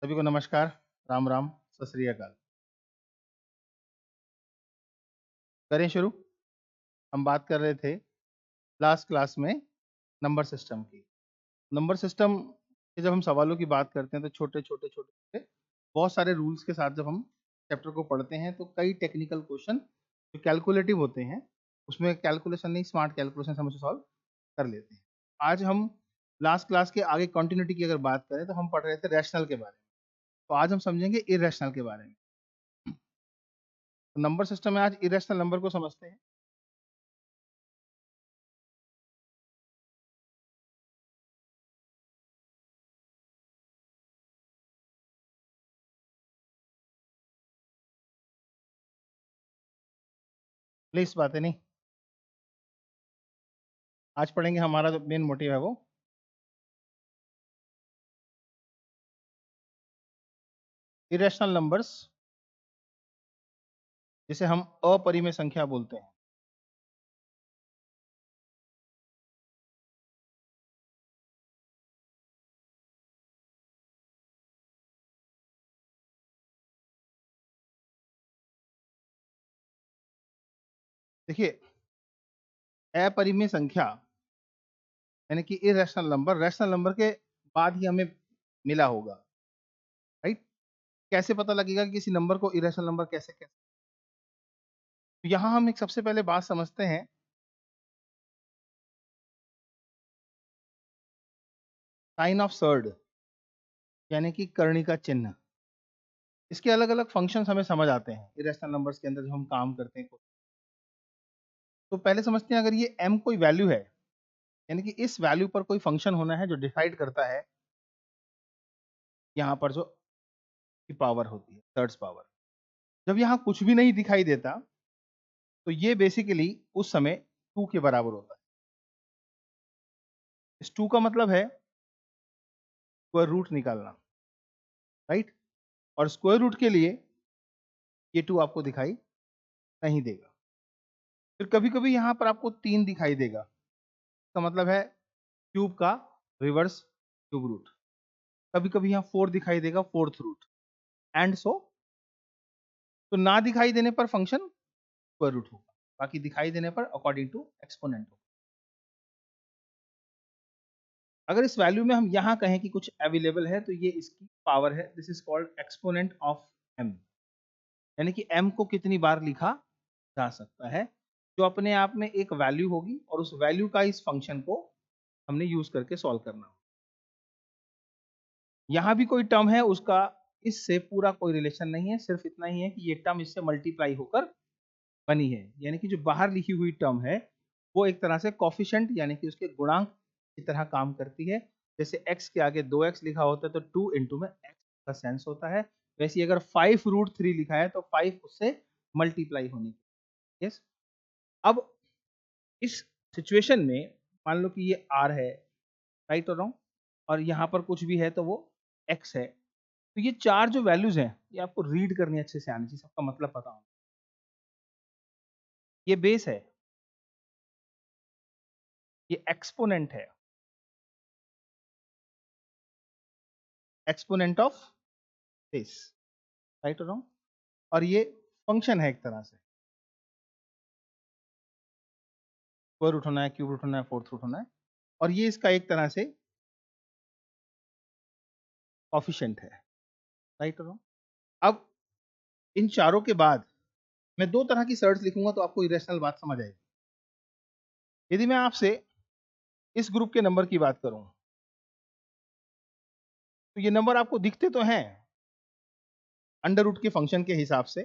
सभी को नमस्कार, राम राम, सत श्री अकाल। करें शुरू। हम बात कर रहे थे लास्ट क्लास में नंबर सिस्टम की। नंबर सिस्टम के जब हम सवालों की बात करते हैं तो छोटे छोटे छोटे छोटे बहुत सारे रूल्स के साथ जब हम चैप्टर को पढ़ते हैं तो कई टेक्निकल क्वेश्चन जो कैलकुलेटिव होते हैं, उसमें कैलकुलेशन नहीं, स्मार्ट कैलकुलेशन हम उसे सॉल्व कर लेते हैं। आज हम लास्ट क्लास के आगे कंटिन्यूटी की अगर बात करें तो हम पढ़ रहे थे रैशनल के बारे में, तो आज हम समझेंगे इरेशनल के बारे में। तो नंबर सिस्टम में आज इरेशनल नंबर को समझते हैं। प्लीज बातें नहीं, आज पढ़ेंगे। हमारा जो मेन मोटिव है वो इरेशनल नंबर्स, जिसे हम अपरिमेय संख्या बोलते हैं। देखिए, अपरिमेय संख्या यानी कि इरेशनल नंबर रैशनल नंबर के बाद ही हमें मिला होगा, राइट? कैसे पता लगेगा कि किसी नंबर को इरेशनल नंबर कैसे कैसे? तो यहाँ हम एक सबसे पहले बात समझते हैं, साइन ऑफ सर्ड यानी कि करणी का चिन्ह। इसके अलग अलग फंक्शंस हमें समझ आते हैं इरेशनल नंबर्स के अंदर जो हम काम करते हैं। तो पहले समझते हैं, अगर ये m कोई वैल्यू है, यानी कि इस वैल्यू पर कोई फंक्शन होना है जो डिसाइड करता है यहाँ पर जो की पावर होती है, थर्ड्स पावर। जब यहाँ कुछ भी नहीं दिखाई देता तो ये बेसिकली उस समय 2 के बराबर होता है। इस 2 का मतलब है स्क्वायर रूट निकालना, राइट? और स्क्वायर रूट के लिए ये 2 आपको दिखाई नहीं देगा। फिर कभी कभी यहाँ पर आपको 3 दिखाई देगा, इसका मतलब है क्यूब का रिवर्स क्यूब रूट। कभी कभी यहाँ 4 दिखाई देगा, फोर्थ रूट, एंड सो। तो ना दिखाई देने पर फंक्शन स्क्वायर रूट होगा, बाकी दिखाई देने पर अकॉर्डिंग टू एक्सपोनेंट होगा। अगर इस वैल्यू में हम यहाँ कहें कि कुछ अवेलेबल है तो ये इसकी पावर है। This is called exponent of m, यानी कि m को कितनी बार लिखा जा सकता है, जो अपने आप में एक वैल्यू होगी और उस वैल्यू का इस फंक्शन को हमने यूज करके सॉल्व करना। यहाँ भी कोई टर्म है, उसका इससे पूरा कोई रिलेशन नहीं है, सिर्फ इतना ही है कि ये टर्म इससे मल्टीप्लाई होकर बनी है, यानी कि जो बाहर लिखी हुई टर्म है वो एक तरह से कोफिशिएंट यानी कि उसके गुणांक की तरह काम करती है। जैसे x के आगे 2x लिखा होता है तो 2 इंटू में x का सेंस होता है, वैसे अगर 5√3 लिखा है तो 5 उससे मल्टीप्लाई होने की। यस। अब इस सिचुएशन में मान लो कि ये r है, राइट और रॉन्ग, और यहाँ पर कुछ भी है तो वो x है। तो ये चार जो वैल्यूज हैं ये आपको रीड करनी अच्छे से आनी चाहिए, सबका मतलब पता होना। ये बेस है, ये एक्सपोनेंट है, एक्सपोनेंट ऑफ बेस, राइट और रॉन्ग। और ये फंक्शन है एक तरह से, स्क्वायर रूट होना है, क्यूब रूट होना है, फोर्थ रूट होना है, और ये इसका एक तरह से कोफिशिएंट है, राइट और रॉन्ग। अब इन चारों के बाद मैं दो तरह की सर्ट्स लिखूंगा तो आपको इरेशनल बात समझ आएगी। यदि मैं आपसे इस ग्रुप के नंबर की बात करूं तो ये नंबर आपको दिखते तो हैं अंडर रूट के फंक्शन के हिसाब से,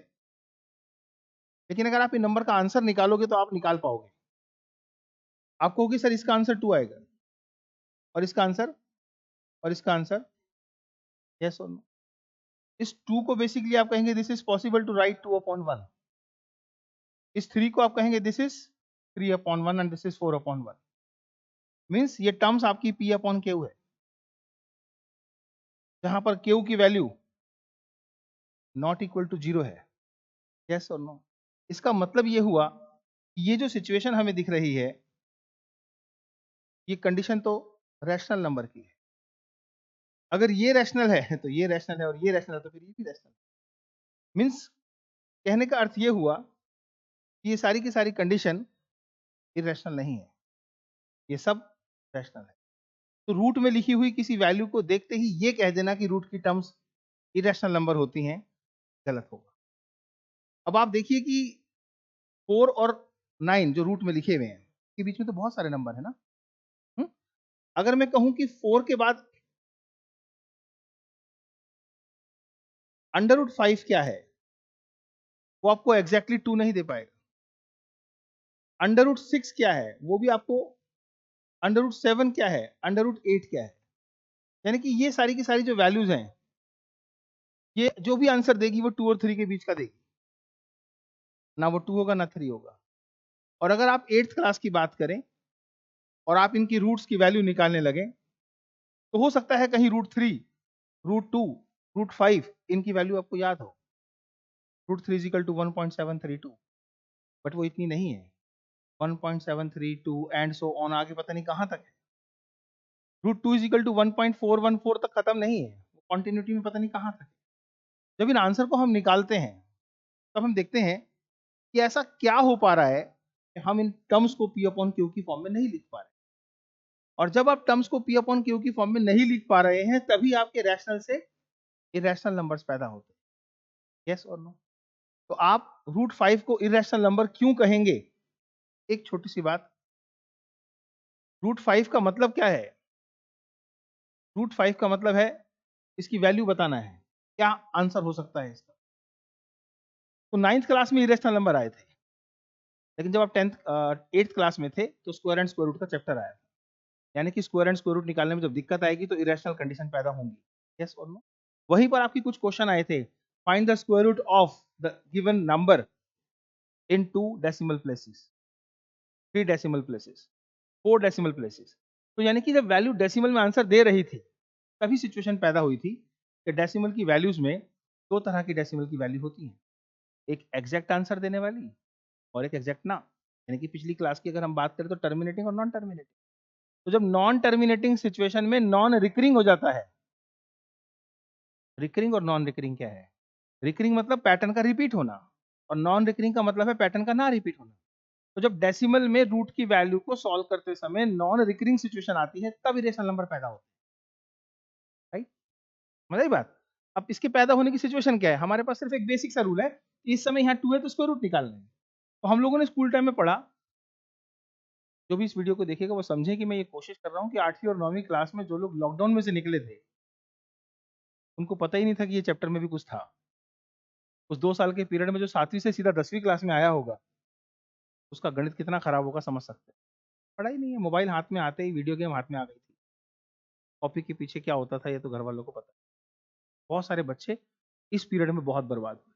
लेकिन अगर आप इन नंबर का आंसर निकालोगे तो आप निकाल पाओगे। आपको होगी सर इसका आंसर 2 आएगा, और इसका आंसर, और इसका आंसर, यस और नो। इस 2 को बेसिकली आप कहेंगे this is possible to write 2/1। इस 3 को आप कहेंगे this is 3/1 and this is 4/1। Means ये टर्म्स आपकी p/q है, जहां पर q की वैल्यू नॉट इक्वल टू 0 है। यस और नो। इसका मतलब ये हुआ कि ये जो सिचुएशन हमें दिख रही है ये कंडीशन तो रैशनल नंबर की है। अगर ये रैशनल है तो ये रैशनल है, और ये रैशनल है तो फिर ये भी रैशनल। मीन्स कहने का अर्थ ये हुआ कि ये सारी की सारी कंडीशन इरेशनल नहीं है, ये सब रैशनल है। तो रूट में लिखी हुई किसी वैल्यू को देखते ही ये कह देना कि रूट की टर्म्स इरेशनल नंबर होती हैं, गलत होगा। अब आप देखिए कि 4 और 9 जो रूट में लिखे हुए हैं, के बीच में तो बहुत सारे नंबर है ना। हुँ? अगर मैं कहूं कि 4 के बाद अंडर रूट 5 क्या है, वो आपको एग्जैक्टली 2 नहीं दे पाएगा। अंडर रूट 6 क्या है, वो भी आपको, अंडर रूट 7 क्या है, अंडर रूट 8 क्या है। यानी कि ये सारी की सारी जो वैल्यूज हैं, ये जो भी आंसर देगी वो 2 और 3 के बीच का देगी, ना वो 2 होगा ना 3 होगा। और अगर आप 8th क्लास की बात करें और आप इनकी रूट्स की वैल्यू निकालने लगे, तो हो सकता है कहीं रूट 3, रूट 2, रूट 5 इनकी वैल्यू आपको याद हो। Root 3 is equal to 1.732, but वो इतनी नहीं है। 1.732 एंड सो ऑन आगे पता नहीं कहां तक है। रूट 2 इज इक्वल टू 1.414 तक खत्म नहीं है, कॉन्टिन्यूटी में पता नहीं कहां तक है। जब इन आंसर को हम निकालते हैं तब हम देखते हैं कि ऐसा क्या हो पा रहा है कि हम इन टर्म्स को पी अपॉन क्यू की फॉर्म में नहीं लिख पा रहे। और जब आप टर्म्स को पी अपॉन क्यू की फॉर्म में नहीं लिख पा रहे हैं, तभी आपके रैशनल से इरेशनल नंबर्स पैदा होते हैं। यस और नो? तो आप रूट 5 को इरेशनल नंबर क्यों कहेंगे? एक छोटी सी बात, रूट 5 का मतलब क्या है? रूट 5 का मतलब है इसकी वैल्यू बताना है, क्या आंसर हो सकता है इसका। तो 9th क्लास में इरेशनल नंबर आए थे, लेकिन जब आप 8th क्लास में थे तो स्क्वायर एंड स्क्वायर रूट का चैप्टर आया था। यानी कि स्क्वायर एंड स्क्वायर रूट निकालने में जब दिक्कत आएगी तो इरेशनल कंडीशन पैदा होंगी। यस और नो? वहीं पर आपकी कुछ क्वेश्चन आए थे, find the square root of the given number in 2 decimal places, 3 decimal places, 4 decimal places. तो यानी कि जब वैल्यू डेसिमल में आंसर दे रही थी, तभी सिचुएशन पैदा हुई थी कि डेसिमल की वैल्यूज में 2 तरह की डेसिमल की वैल्यू होती है, एक एग्जैक्ट आंसर देने वाली और एक एग्जैक्ट ना। यानी कि पिछली क्लास की अगर हम बात करें तो टर्मिनेटिंग और नॉन टर्मिनेटिंग। तो जब नॉन टर्मिनेटिंग सिचुएशन में नॉन रिकरिंग हो जाता है, रिकरिंग और नॉन रिकरिंग क्या है? रिकरिंग मतलब पैटर्न का रिपीट होना, और नॉन रिकरिंग का मतलब है पैटर्न का ना रिपीट होना। तो जब डेसिमल में रूट की वैल्यू को सॉल्व करते समय नॉन रिकरिंग सिचुएशन आती है, तब इरेशनल नंबर पैदा होता है। राइट? समझ आई बात? अब इसके पैदा होने की सिचुएशन क्या है? हमारे पास सिर्फ एक बेसिक सा रूल है, इस समय यहाँ 2 है तो स्क्वायर रूट निकालना है। तो हम लोगों ने स्कूल टाइम में पढ़ा, जो भी इस वीडियो को देखेगा वो समझे कि मैं ये कोशिश कर रहा हूँ कि 8वीं और 9वीं क्लास में जो लोग लॉकडाउन में से निकले थे, उनको पता ही नहीं था कि ये चैप्टर में भी कुछ था। उस 2 साल के पीरियड में जो 7वीं से सीधा 10वीं क्लास में आया होगा, उसका गणित कितना खराब होगा समझ सकते हैं। पढ़ाई नहीं है, मोबाइल हाथ में आते ही वीडियो गेम हाथ में आ गई थी। कॉपी के पीछे क्या होता था ये तो घर वालों को पता है। बहुत सारे बच्चे इस पीरियड में बहुत बर्बाद हुए।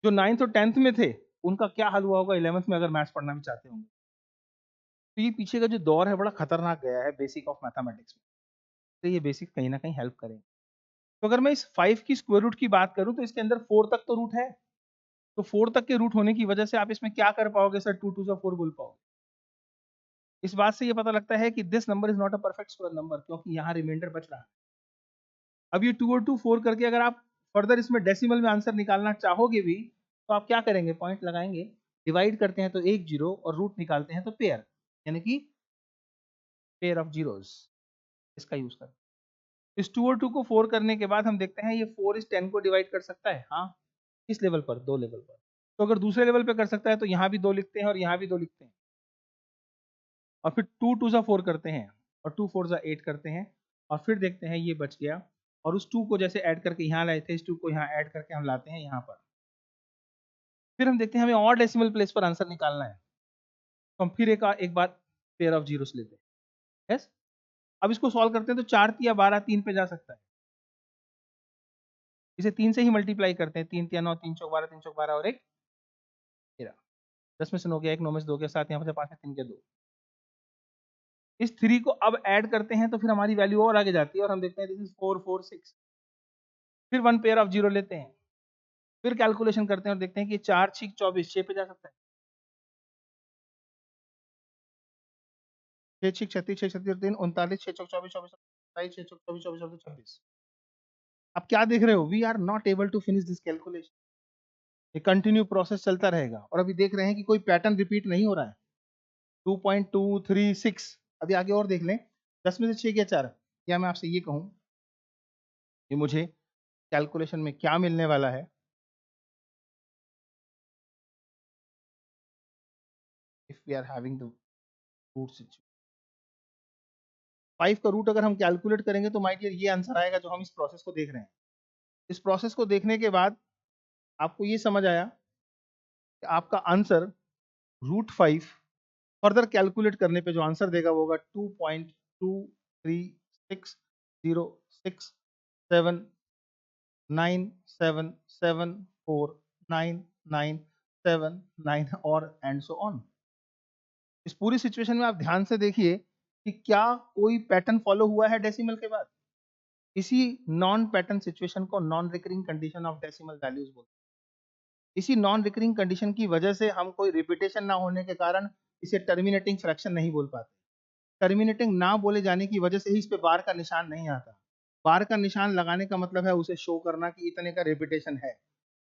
जो 9th और 10th में थे, उनका क्या हाल हुआ होगा 11th में अगर मैथ्स पढ़ना भी चाहते होंगे। तो ये पीछे का जो दौर है बड़ा खतरनाक गया है बेसिक ऑफ मैथमेटिक्स में। तो ये बेसिक कहीं ना कहीं हेल्प करेंगे। तो अगर मैं इस 5 की स्क्वायर रूट की बात करूं तो इसके अंदर 4 तक तो रूट है। तो 4 तक के रूट होने की वजह से आप इसमें क्या कर पाओगे सर? 2 2 4 बोल पाओगे। इस बात से ये पता लगता है कि this number is not a perfect square number, क्योंकि यहाँ रिमाइंडर बच रहा है। अब ये 2 और 2 4 करके अगर आप फर्दर इसमें डेसिमल में आंसर निकालना चाहोगे भी, तो आप क्या करेंगे? पॉइंट लगाएंगे, डिवाइड करते हैं तो 1 0 और रूट निकालते हैं तो पेयर, यानी कि पेयर ऑफ जीरोस, इसका यूज कर। इस 2 और 2 को 4 करने के बाद हम देखते हैं ये 4 इस 10 को डिवाइड कर सकता है। हाँ, किस लेवल पर? 2 लेवल पर। तो अगर दूसरे लेवल पे कर सकता है तो यहाँ भी 2 लिखते हैं और यहाँ भी 2 लिखते हैं, और फिर 2 2 जा 4 करते हैं और 2 4 जा 8 करते हैं, और फिर देखते हैं ये बच गया, और उस 2 को जैसे ऐड करके यहाँ लाए थे, इस 2 को यहाँ ऐड करके हम लाते हैं यहाँ पर। फिर हम देखते हैं हमें और डेसिमल प्लेस पर आंसर निकालना है, तो हम फिर एक बार पेयर ऑफ जीरोस लेते हैं। यस, अब इसको सॉल्व करते हैं तो 4 तिया 12 3 पे जा सकता है। इसे 3 से ही मल्टीप्लाई करते हैं, 3 तिया 9 3 चौक 12 3 चौक 12 और 1 13। 10 में से 9 गया 1, 9 में से 2 गया 7, यहाँ पे 5 में 3 के 2। इस 3 को अब ऐड करते हैं तो फिर हमारी वैल्यू और आगे जाती है, और हम देखते हैं दिस इज 4 4 6। फिर 1 पेयर ऑफ जीरो लेते हैं, फिर कैलकुलेशन करते हैं और देखते हैं कि 4 6 24 6 पे जा सकता है। 6 6 36 6 36 3 39 6 चौक 24 24 27, 26, 24, 24, 26। आप क्या देख रहे हो? We are not able to finish this calculation. ये कंटिन्यू प्रोसेस चलता रहेगा और अभी देख रहे हैं कि कोई पैटर्न रिपीट नहीं हो रहा है। 2.236, अभी आगे और देख लें। 10 में से 6 क्या 4? या मैं आपसे ये कहूं कि मुझे कैलकुलेशन में क्या मिलने वाला है if we are having the root situation. 5 का रूट अगर हम कैलकुलेट करेंगे तो माय डियर ये आंसर आएगा जो हम इस प्रोसेस को देख रहे हैं। इस प्रोसेस को देखने के बाद आपको ये समझ आया कि आपका आंसर √5 फर्दर कैलकुलेट करने पे जो आंसर देगा वो होगा 2.2367067977499979 और एंड सो ऑन। इस पूरी सिचुएशन में आप ध्यान से देखिए कि क्या कोई पैटर्न फॉलो हुआ है डेसिमल के बाद। इसी नॉन पैटर्न सिचुएशन को non recurring condition of decimal values बोलते हैं। इसी नॉन रिकरिंग कंडीशन की वजह से हम कोई रिपीटेशन ना होने के कारण इसे टर्मिनेटिंग फ्रैक्शन नहीं बोल पाते। टर्मिनेटिंग ना बोले जाने की वजह से ही इस पे बार का निशान नहीं आता। बार का निशान लगाने का मतलब है उसे शो करना कि इतने का रिपीटेशन है।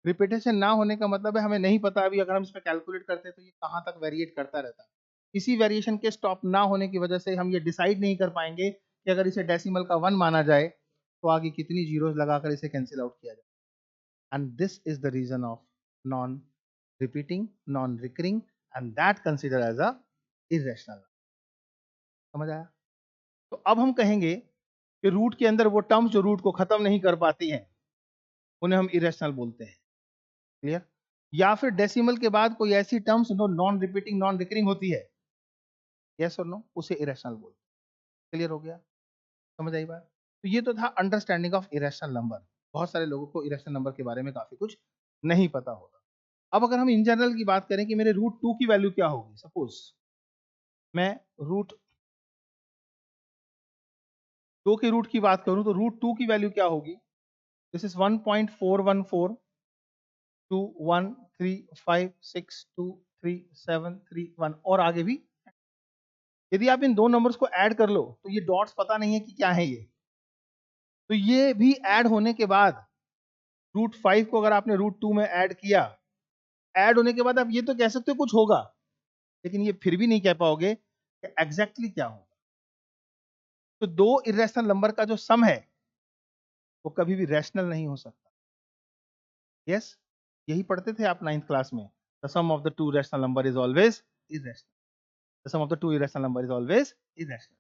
रिपीटेशन ना होने का मतलब है हमें नहीं पता अभी अगर हम इस पे कैलकुलेट करते हैं तो ये कहाँ तक वेरिएट करता रहता है। इसी वेरिएशन के स्टॉप ना होने की वजह से हम ये डिसाइड नहीं कर पाएंगे कि अगर इसे डेसिमल का 1 माना जाए तो आगे कितनी जीरोस लगाकर इसे कैंसिल आउट किया जाए। And this is the reason of non repeating, non recurring and that consider as a irrational. समझ आया? तो अब हम कहेंगे कि रूट के अंदर वो टर्म्स जो रूट को खत्म नहीं कर पाती हैं उन्हें हम इरेशनल बोलते हैं। क्लियर? या फिर डेसिमल के बाद कोई ऐसी टर्म्स जो नॉन रिपीटिंग, नॉन रिकरिंग होती है, यस और नो, उसे इरेशनल बोलते हैं। क्लियर हो गया? समझ आई बात? तो ये तो था अंडरस्टैंडिंग ऑफ इरेशनल नंबर। बहुत सारे लोगों को इरेशनल नंबर के बारे में काफी कुछ नहीं पता होगा। अब अगर हम इन जनरल की बात करें कि मेरे √2 की वैल्यू क्या होगी, सपोज मैं √2 के रूट की बात करूं तो √2 की वैल्यू क्या होगी? दिस इज 1.4142135623731 और आगे भी। यदि आप इन दो नंबर्स को ऐड कर लो तो ये डॉट्स पता नहीं है कि क्या है ये, तो ये भी ऐड होने के बाद √5 को अगर आपने √2 में ऐड किया, ऐड होने के बाद आप ये तो कह सकते हो कुछ होगा, लेकिन ये फिर भी नहीं कह पाओगे कि एग्जैक्टली क्या होगा। तो दो इरेशनल नंबर का जो सम है वो कभी भी रैशनल नहीं हो सकता। यस, यही पढ़ते थे आप 9th क्लास में। The sum of the two rational number is always irrational. The sum of the two irrational number is always irrational.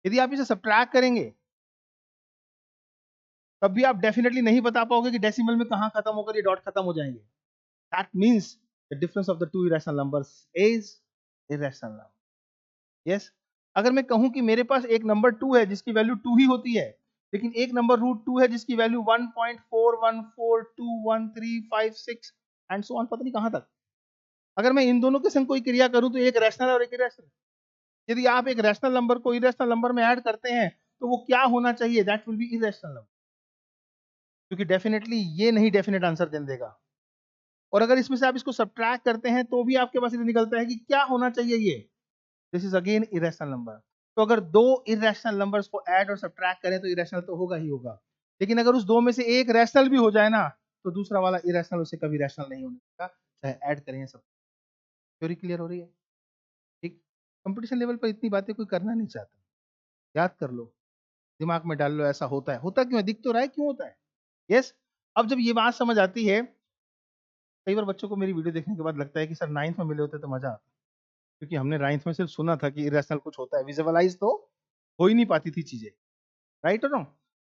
यदि आप इसे सब्ट्रैक्ट करेंगे तब भी आप डेफिनेटली नहीं बता पाओगे कि डेसिमल में कहां खत्म होकर ये डॉट खत्म हो जाएंगे। That means the difference of the two irrational numbers is irrational number. Yes, अगर मैं कहूं कि मेरे पास एक नंबर 2 है जिसकी वैल्यू 2 ही होती है, लेकिन एक नंबर √2 है जिसकी वैल्यू 1.41421356 एंड सो ऑन, पता नहीं कहां तक। अगर मैं इन दोनों के संग कोई क्रिया करूं तो एक रैशनल और एक इरेशनल। यदि आप एक रैशनल नंबर को इरेशनल नंबर में ऐड करते हैं तो वो क्या होना चाहिए? That will be irrational number, क्योंकि डेफिनेटली ये नहीं डेफिनेट आंसर दे देगा। और अगर इसमें से आप इसको सब्ट्रैक्ट करते हैं तो भी आपके पास ये निकलता है कि क्या होना चाहिए ये, this is again irrational number. तो अगर दो इरेशनल नंबर्स को ऐड और सब्ट्रैक्ट करें तो इरेशनल तो होगा ही होगा, लेकिन अगर उस दो में से एक रैशनल भी हो जाए ना तो दूसरा वाला इरेशनल उसे कभी रैशनल नहीं होने देगा, चाहे ऐड करें सब। थ्योरी क्लियर हो रही है? ठीक। कंपटीशन लेवल पर इतनी बातें कोई करना नहीं चाहता, याद कर लो, दिमाग में डाल लो, ऐसा होता है। होता क्यों है? दिख तो रहा है क्यों होता है। यस, अब जब ये बात समझ आती है, कई बार बच्चों को मेरी वीडियो देखने के बाद लगता है कि सर 9th में मिले होते तो मजा आता, क्योंकि हमने 9th में सिर्फ सुना था कि इरेशनल कुछ होता है, विजुअलाइज तो हो ही नहीं पाती थी चीजें। राइट और रॉन्ग?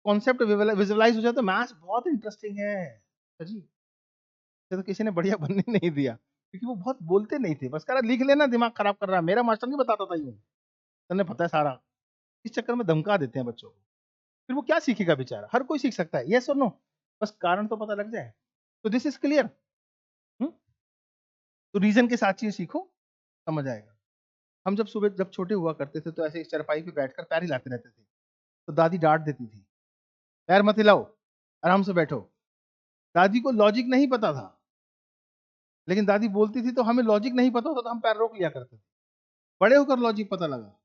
कॉन्सेप्ट विजुअलाइज हो जाए तो मैथ्स बहुत इंटरेस्टिंग है। अच्छा जी, ये तो किसी ने बढ़िया बनने नहीं दिया, क्योंकि वो बहुत बोलते नहीं थे, बस कह रहा लिख लेना, दिमाग खराब कर रहा है। मेरा मास्टर नहीं बताता था यूं, तन्ने पता है सारा। इस चक्कर में धमका देते हैं बच्चों को, फिर वो क्या सीखेगा बेचारा? हर कोई सीख सकता है, यस और नो, बस कारण तो पता लग जाए। तो दिस इज क्लियर। तो रीजन के साथ चीज सीखो, समझ आएगा। हम जब सुबह जब छोटे हुआ करते थे तो ऐसे चारपाई पे बैठकर पैर हिलाते रहते थे, तो दादी डांट देती थी, पैर मत हिलाओ, आराम से बैठो। दादी को लॉजिक नहीं पता था, लेकिन दादी बोलती थी तो हमें लॉजिक नहीं पता होता तो हम पैर रोक लिया करते थे। बड़े होकर लॉजिक पता लगा।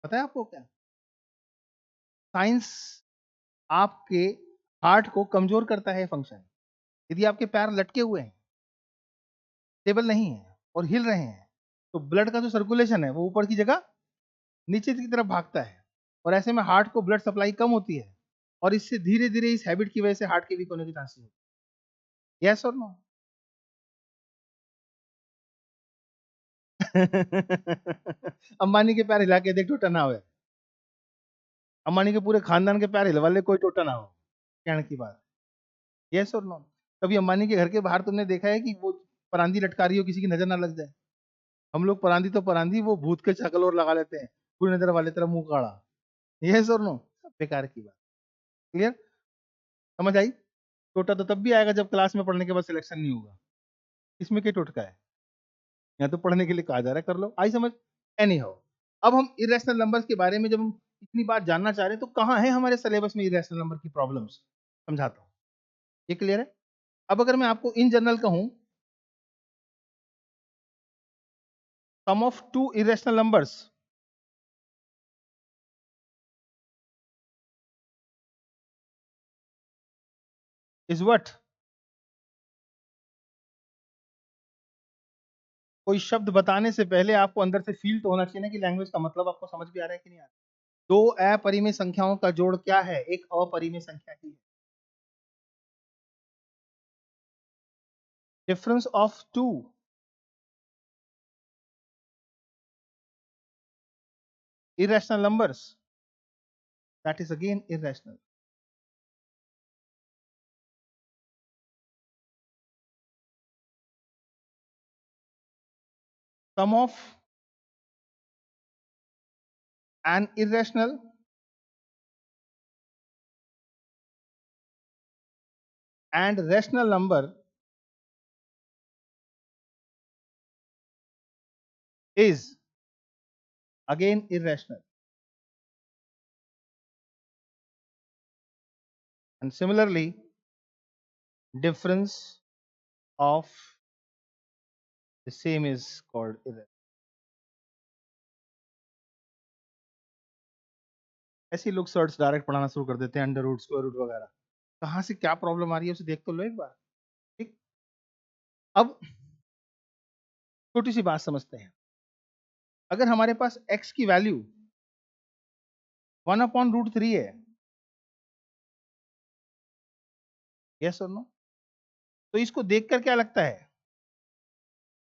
पता है आपको क्या? साइंस आपके हार्ट को कमजोर करता है फंक्शन। यदि आपके पैर लटके हुए हैं, स्टेबल नहीं है और हिल रहे हैं, तो ब्लड का जो सर्कुलेशन है वो ऊपर की जगह नीचे की तरफ भागता है, और ऐसे में हार्ट को ब्लड सप्लाई कम होती है, और इससे धीरे धीरे इस हैबिट की वजह से हार्ट के वीक होने के चांसेस होते हैं। यस और नो? अंबानी के पैर हिला के देख, टूटा ना हो। अंबानी के पूरे खानदान के पैर हिलवा ले, कोई टूटा ना हो। कहने की बात। यस और नो? कभी अंबानी के घर के बाहर तुमने देखा है कि वो परांदी लटका रही हो, किसी की नजर ना लग जाए? हम लोग परांदी तो परांदी, वो भूत के शकल और लगा लेते हैं, पूरी नजर वाले तरह मुंह काड़ा। यस और नो? बेकार की बात। क्लियर? समझ आई? टोटा तो तब भी आएगा जब क्लास में पढ़ने के बाद सिलेक्शन नहीं होगा। इसमें क्या टोटका है? यहाँ तो पढ़ने के लिए कहा जा रहा है, कर लो। आई समझ? एनी हाउ, अब हम इरेशनल नंबर्स के बारे में जब हम इतनी बात जानना चाह रहे हैं, तो कहाँ है हमारे सिलेबस में इरेशनल नंबर की प्रॉब्लम्स? समझाता हूँ। ये क्लियर है? अब अगर मैं आपको इन जनरल कहूं, sum of two irrational numbers is what? कोई शब्द बताने से पहले आपको अंदर से फील तो होना चाहिए ना कि लैंग्वेज का मतलब आपको समझ भी आ रहा है कि नहीं आ रहा है। दो अपरिमेय संख्याओं का जोड़ क्या है? एक अपरिमेय संख्या की difference of two irrational numbers, that is again irrational. Sum of an irrational and rational number is again irrational. And similarly, difference of the same is called irrational. ऐसे लोग सर्ट्स डायरेक्ट पढ़ाना शुरू कर देते हैं, अंडर रूट, स्क्वायर रूट वगैरह। कहाँ से क्या प्रॉब्लम आ रही है उसे देख तो लो एक बार। ठीक, अब छोटी सी बात समझते हैं। अगर हमारे पास x की वैल्यू 1/√3 है, यस और नो, तो इसको देखकर क्या लगता है?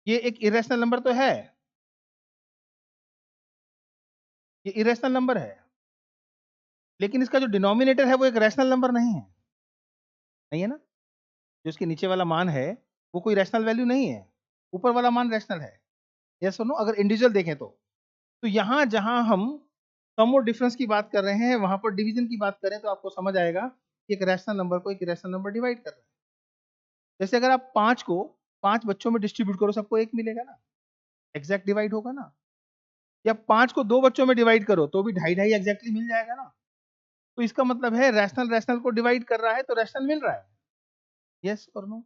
ये एक इरेशनल नंबर तो है, ये इरेशनल नंबर है, लेकिन इसका जो डिनोमिनेटर है वो एक रैशनल नंबर नहीं है। नहीं है ना? जो इसके नीचे वाला मान है वो कोई रैशनल वैल्यू नहीं है, ऊपर वाला मान रैशनल है। यस और नो? अगर इंडिविजुअल देखें तो यहां जहां हम सम और डिफरेंस की बात कर रहे हैं, वहां पर डिवीजन की बात करें तो आपको समझ आएगा कि एक रैशनल नंबर को एक रैशनल नंबर डिवाइड कर रहे हैं। जैसे अगर आप 5 को 5 बच्चों में डिस्ट्रीब्यूट करो, सबको 1 मिलेगा ना? एग्जैक्ट डिवाइड होगा ना? या 5 को 2 बच्चों में डिवाइड करो तो भी 2.5 एग्जैक्टली मिल जाएगा ना? तो इसका मतलब है रैशनल रैशनल को डिवाइड कर रहा है तो रैशनल मिल रहा है। यस और नो?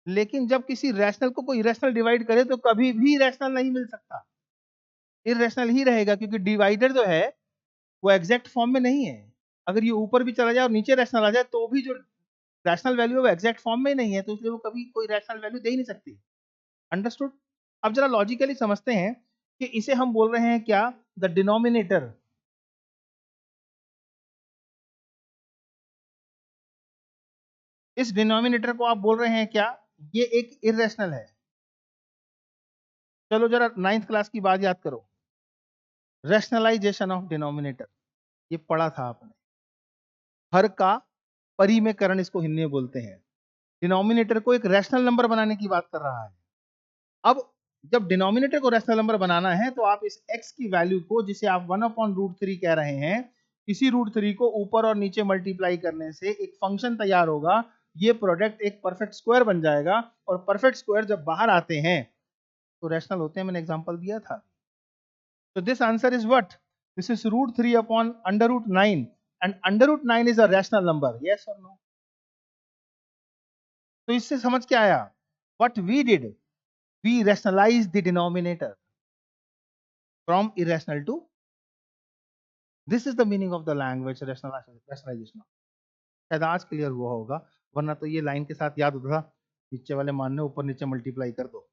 लेकिन जब किसी रैशनल को कोई इरेशनल डिवाइड करे तो कभी भी रैशनल नहीं मिल सकता, इरेशनल ही रहेगा, क्योंकि डिवाइडर जो है वो एग्जैक्ट फॉर्म में नहीं है। अगर ये ऊपर भी चला जाए और नीचे रैशनल आ जाए तो भी जो रैशनल वैल्यू है वो एग्जैक्ट फॉर्म में ही नहीं है, तो इसलिए वो कभी कोई रैशनल वैल्यू दे ही नहीं सकती। अंडरस्टूड? अब जरा लॉजिकली समझते हैं कि इसे हम बोल रहे हैं क्या? The denominator. इस डिनोमिनेटर को आप बोल रहे हैं क्या? ये एक इरेशनल है। चलो जरा 9th क्लास की बात याद करो, रैशनलाइजेशन ऑफ डिनोमिनेटर, ये पढ़ा था आपने। हर का परिमेयकरण इसको हिंदी में बोलते हैं। डिनोमिनेटर को एक रैशनल नंबर बनाने की बात कर रहा है। अब जब डिनोमिनेटर को रैशनल नंबर बनाना है तो आप इस x की वैल्यू को, जिसे आप 1/√3 कह रहे हैं, इसी √3 को ऊपर और नीचे मल्टीप्लाई करने से एक फंक्शन तैयार होगा। ये प्रोडक्ट एक परफेक्ट स्क्वायर बन जाएगा, और परफेक्ट स्क्वायर जब बाहर आते हैं तो रैशनल होते हैं। मैंने एग्जांपल दिया था। तो this answer is what? This is √3/√9, and √9 is a rational number. Yes और नो? तो इससे समझ क्या आया? What we did, we rationalize the denominator from irrational to this is the meaning of the language rationalization. शायद आज clear हुआ होगा, वरना तो ये लाइन के साथ याद होता था, नीचे वाले मान ऊपर नीचे मल्टीप्लाई कर दो,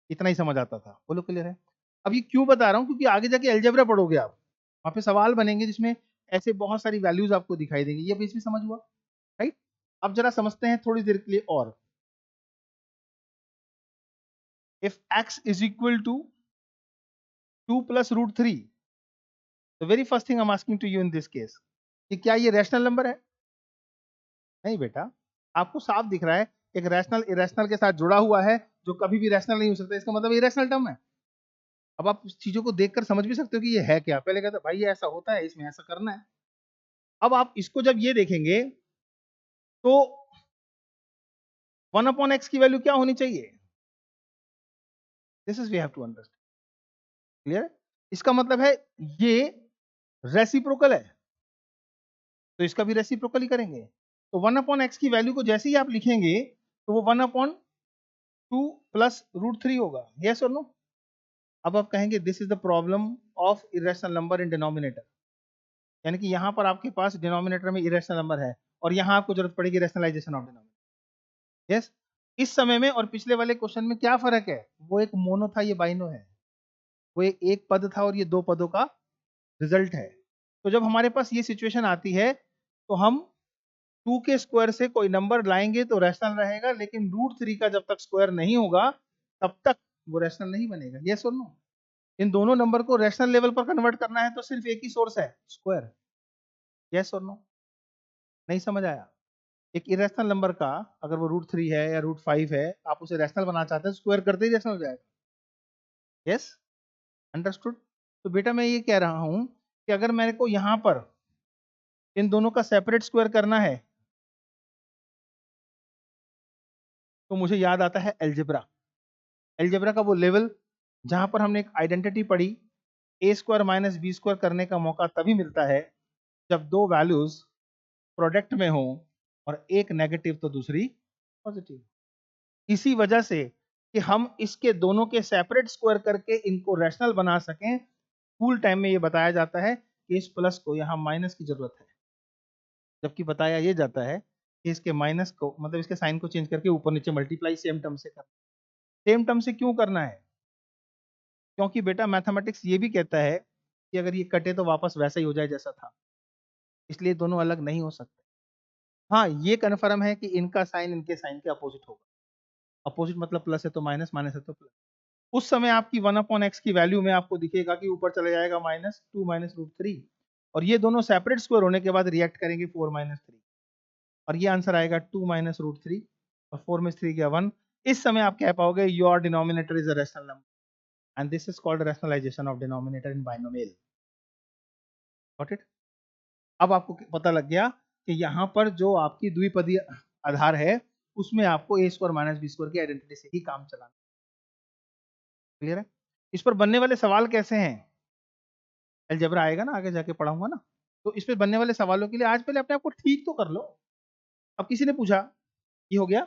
इतना ही समझ आता था। बोलो क्लियर है? अब ये क्यों बता रहा हूँ, क्योंकि आगे जाके अलजेब्रा पढ़ोगे आप, वहां पे सवाल बनेंगे जिसमें ऐसे बहुत सारी वैल्यूज आपको दिखाई देंगी। ये बेस भी समझ हुआ, राइट? अब जरा समझते हैं थोड़ी देर के लिए और। If x is equal to 2 plus root 3, the very first thing I am asking to you in this case, कि क्या ये रैशनल नंबर है? नहीं बेटा, आपको साफ दिख रहा है एक रैशनल इरेशनल के साथ जुड़ा हुआ है, जो कभी भी रैशनल नहीं हो सकता, इसका मतलब इरेशनल टर्म है। अब आप उस चीजों को देखकर समझ भी सकते हो कि ये है क्या। पहले कहते भाई ये ऐसा होता है, इसमें ऐसा करना है। अब आप इसको जब ये देखेंगे तो 1/x की वैल्यू क्या होनी चाहिए? This is we have to understand. Clear? इसका मतलब है ये रेसिप्रोकल है, तो इसका भी रेसिप्रोकल ही करेंगे। तो 1/x की वैल्यू को जैसे ही आप लिखेंगे तो वो 1/2 प्लस रूट 3 होगा। यस और नो? अब आप कहेंगे this is the problem of irrational number in denominator, यानी कि यहां पर आपके पास डिनोमिनेटर में इरेशनल नंबर है और यहां आपको जरूरत पड़ेगी रैशनलाइजेशन ऑफ डिनोमिनेटर। यस? इस समय में और पिछले वाले क्वेश्चन में क्या फर्क है? वो एक मोनो था, ये बाइनो है। वो एक पद था और ये दो पदों का रिजल्ट है। तो जब हमारे पास ये सिचुएशन आती है तो हम 2 के स्क्वायर से कोई नंबर लाएंगे तो रैशनल रहेगा, लेकिन रूट 3 का जब तक स्क्वायर नहीं होगा तब तक वो रैशनल नहीं बनेगा। यस और नो? इन दोनों नंबर को रैशनल लेवल पर कन्वर्ट करना है तो सिर्फ एक ही सोर्स है, स्क्वायर। यस और नो? नहीं समझ आया? एक इरेशनल नंबर का अगर वो रूट 3 है या रूट 5 है, आप उसे रैशनल बनाना चाहते हैं, स्क्वायर करते ही रैशनल हो जाएगा। यस? अंडरस्टूड? तो बेटा मैं ये कह रहा हूं कि अगर मेरे को यहां पर इन दोनों का सेपरेट स्क्वायर करना है तो मुझे याद आता है एलजेब्रा। एलजेब्रा का वो लेवल जहां पर हमने एक आइडेंटिटी पढ़ी, ए स्क्वायर माइनस बी स्क्वायर करने का मौका तभी मिलता है जब दो वैल्यूज प्रोडक्ट में हो और एक नेगेटिव तो दूसरी पॉजिटिव। इसी वजह से कि हम इसके दोनों के सेपरेट स्क्वायर करके इनको रैशनल बना सकें, स्कूल टाइम में ये बताया जाता है कि इस प्लस को यहाँ माइनस की जरूरत है, जबकि बताया ये जाता है कि इसके माइनस को मतलब इसके साइन को चेंज करके ऊपर नीचे मल्टीप्लाई सेम टर्म से करना। सेम टर्म से क्यों करना है? क्योंकि बेटा मैथमेटिक्स ये भी कहता है कि अगर ये कटे तो वापस वैसा ही हो जाए जैसा था, इसलिए दोनों अलग नहीं हो सकते। हाँ, ये कन्फर्म है कि इनका साइन इनके साइन के अपोजिट होगा। अपोजिट मतलब प्लस है तो माइनस, माइनस है तो प्लस। उस समय आपकी 1/x की वैल्यू में आपको दिखेगा कि ऊपर चले जाएगा -2 माइनस रूट 3, और ये दोनों सेपरेट स्क्वायर होने के बाद रिएक्ट करेंगे 4 माइनस 3, और ये आंसर आएगा 2 माइनस रूट 3, और 4 में 3 गया 1। इस समय आप कह पाओगे your denominator is a rational number and this is called rationalization of denominator in binomial. Got it? अब आपको पता लग गया कि यहाँ पर जो आपकी द्विपदीय आधार है उसमें आपको ए स्क्वायर माइनस बी स्क्वायर की आइडेंटिटी से ही काम चलाना। क्लियर है? इस पर बनने वाले सवाल कैसे हैं? अलजेब्रा आएगा ना, आगे जाके पढ़ाऊंगा ना, तो इस पे बनने वाले सवालों के लिए आज पहले अपने आप को ठीक तो कर लो। अब किसी ने पूछा, ये हो गया?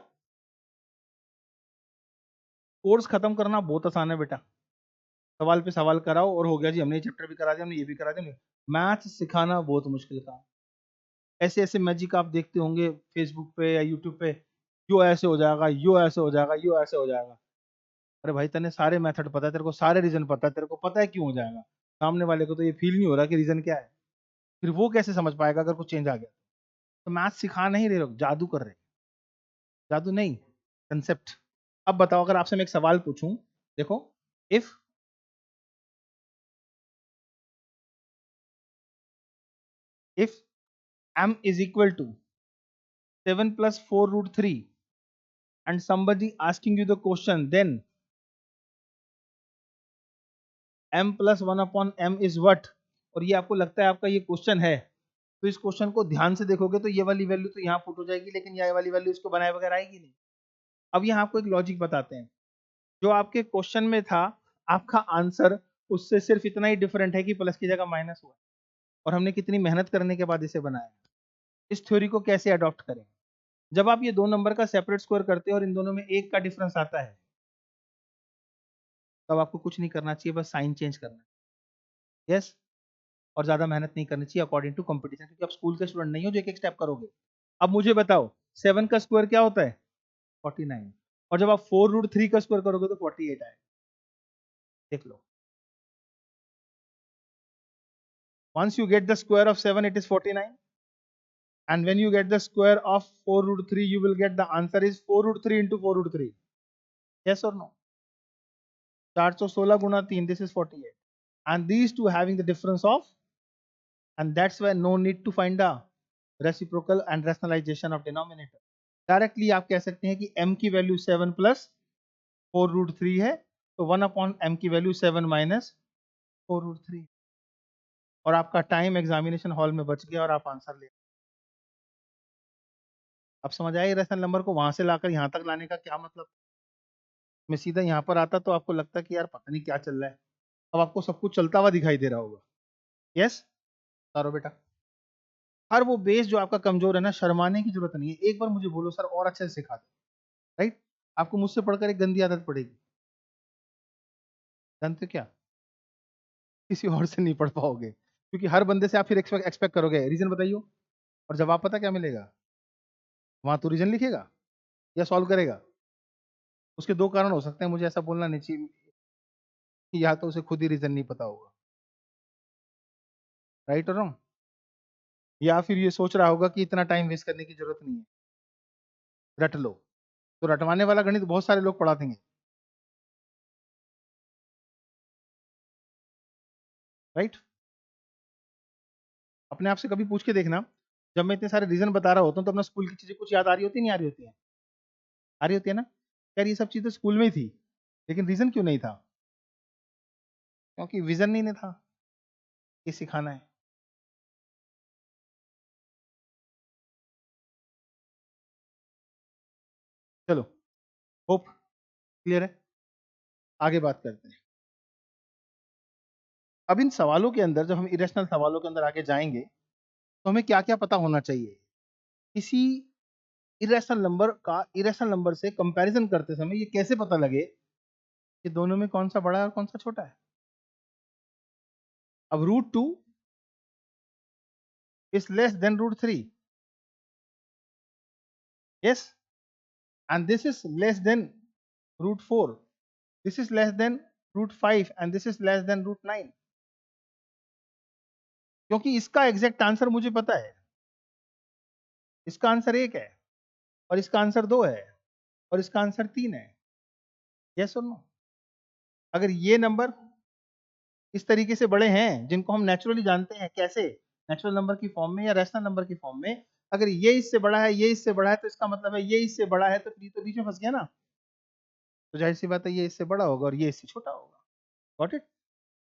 कोर्स खत्म करना बहुत आसान है बेटा, सवाल पे सवाल कराओ और हो गया जी, हमने ये चैप्टर भी करा दिया, हमने ये भी करा दिया। मैथ सिखाना बहुत मुश्किल काम। ऐसे ऐसे मैजिक आप देखते होंगे फेसबुक पे या यूट्यूब पे, यो ऐसे हो जाएगा, यो ऐसे हो जाएगा, यो ऐसे हो जाएगा। अरे भाई तेने सारे मेथड पता है, तेरे को सारे रीजन पता है, तेरे को पता है क्यों हो जाएगा। सामने वाले को तो ये फील नहीं हो रहा कि रीजन क्या है, फिर वो कैसे समझ पाएगा अगर कुछ चेंज आ गया? तो मैथ सिखा नहीं रहे लोग, जादू कर रहे। जादू नहीं, कंसेप्ट। अब बताओ, अगर आपसे मैं एक सवाल पूछूं, देखो, if if m is equal to 7 plus 4 root 3 and somebody asking you the question, then m plus 1 upon m is what, और ये आपको लगता है आपका ये क्वेश्चन है, तो इस क्वेश्चन को ध्यान से देखोगे तो ये वाली वैल्यू तो यहाँ पुट हो जाएगी, लेकिन ये वाली वैल्यू इसको बनाए बगैर आएगी नहीं। अब यहाँ आपको एक लॉजिक बताते हैं, जो आपके क्वेश्चन में था आपका आंसर उससे सिर्फ इतना ही डिफरेंट है कि प्लस की जगह माइनस हुआ, और हमने कितनी मेहनत करने के बाद इसे बनाया। इस थ्योरी को कैसे अडॉप्ट करें? जब आप ये दो नंबर का सेपरेट स्क्वायर करते हो और इन दोनों में एक का डिफरेंस आता है, तब आपको कुछ नहीं करना चाहिए, बस साइन चेंज करना है। यस? और ज्यादा मेहनत नहीं करनी चाहिए अकॉर्डिंग टू कंपटीशन, क्योंकि आप स्कूल के स्टूडेंट नहीं हो जो एक एक स्टेप करोगे। अब मुझे बताओ 7 का स्क्वायर क्या होता है? 49। और जब आप 4√3 का स्क्वायर करोगे तो 48 आएगा। देख लो, once you get the square of 7 it is 49, and when you get the square of 4√3 you will get the answer is 4√3 into 4√3, yes or no? 416 Guna 3, this is 48, and these two having the difference of, and that's why no need to find the reciprocal and rationalization of denominator. Directly आप कह सकते हैं कि m की value 7 plus 4√3 है, तो 1/m की value 7 minus 4√3, और आपका टाइम एग्जामिनेशन हॉल में बच गया और आप आंसर ले। अब समझ आए रेशनल नंबर को वहां से लाकर यहाँ तक लाने का क्या मतलब? मैं सीधा यहाँ पर आता तो आपको लगता कि यार पता नहीं क्या चल रहा है, अब आपको सब कुछ चलता हुआ दिखाई दे रहा होगा। यस तारो बेटा, हर वो बेस जो आपका कमजोर है ना, शर्माने की जरूरत नहीं है, एक बार मुझे बोलो सर और अच्छे से सिखा दो, राइट? आपको मुझसे पढ़कर एक गंदी आदत पड़ेगी, जानते हो क्या? किसी और से नहीं पढ़ पाओगे, क्योंकि हर बंदे से आप फिर एक्सपेक्ट करोगे रीजन बताइयो, और जवाब पता क्या मिलेगा? वहां तो रीजन लिखेगा या सॉल्व करेगा। उसके दो कारण हो सकते हैं, मुझे ऐसा बोलना नहीं चाहिए, या तो उसे खुद ही रीजन नहीं पता होगा, राइट और रॉन्ग, या फिर ये सोच रहा होगा कि इतना टाइम वेस्ट करने की जरूरत नहीं है, रट लो। तो रटवाने वाला गणित बहुत सारे लोग पढ़ा देंगे, राइट? अपने आप से कभी पूछ के देखना, जब मैं इतने सारे रीजन बता रहा होता हूँ तो अपना स्कूल की चीजें कुछ याद आ रही होती नहीं आ रही होती है? आ रही होती है ना? यार ये सब चीजें स्कूल में ही थी, लेकिन रीजन क्यों नहीं था? क्योंकि विजन नहीं था ये सिखाना है। चलो, होप क्लियर है, आगे बात करते हैं। अब इन सवालों के अंदर, जब हम इरेशनल सवालों के अंदर आगे जाएंगे, तो हमें क्या क्या पता होना चाहिए किसी इरेशनल नंबर का इरेशनल नंबर से कंपैरिजन करते समय, ये कैसे पता लगे कि दोनों में कौन सा बड़ा है और कौन सा छोटा है? अब √2 is less than √3, yes, and this is less than √4, this is less than √5, and this is less than √9, क्योंकि इसका एग्जैक्ट आंसर मुझे पता है, इसका आंसर 1 है, और इसका आंसर 2 है, और इसका आंसर 3 है, यस और नो? अगर ये नंबर इस तरीके से बड़े हैं, जिनको हम नेचुरली जानते हैं, कैसे? नेचुरल नंबर की फॉर्म में या रैशनल नंबर की फॉर्म में, अगर ये इससे बड़ा है, ये इससे बड़ा है, तो इसका मतलब है ये इससे बड़ा है, तो ये तो बीच में फंस गया ना, तो जाहिर सी बात है ये इससे बड़ा होगा और ये इससे छोटा होगा। Got it?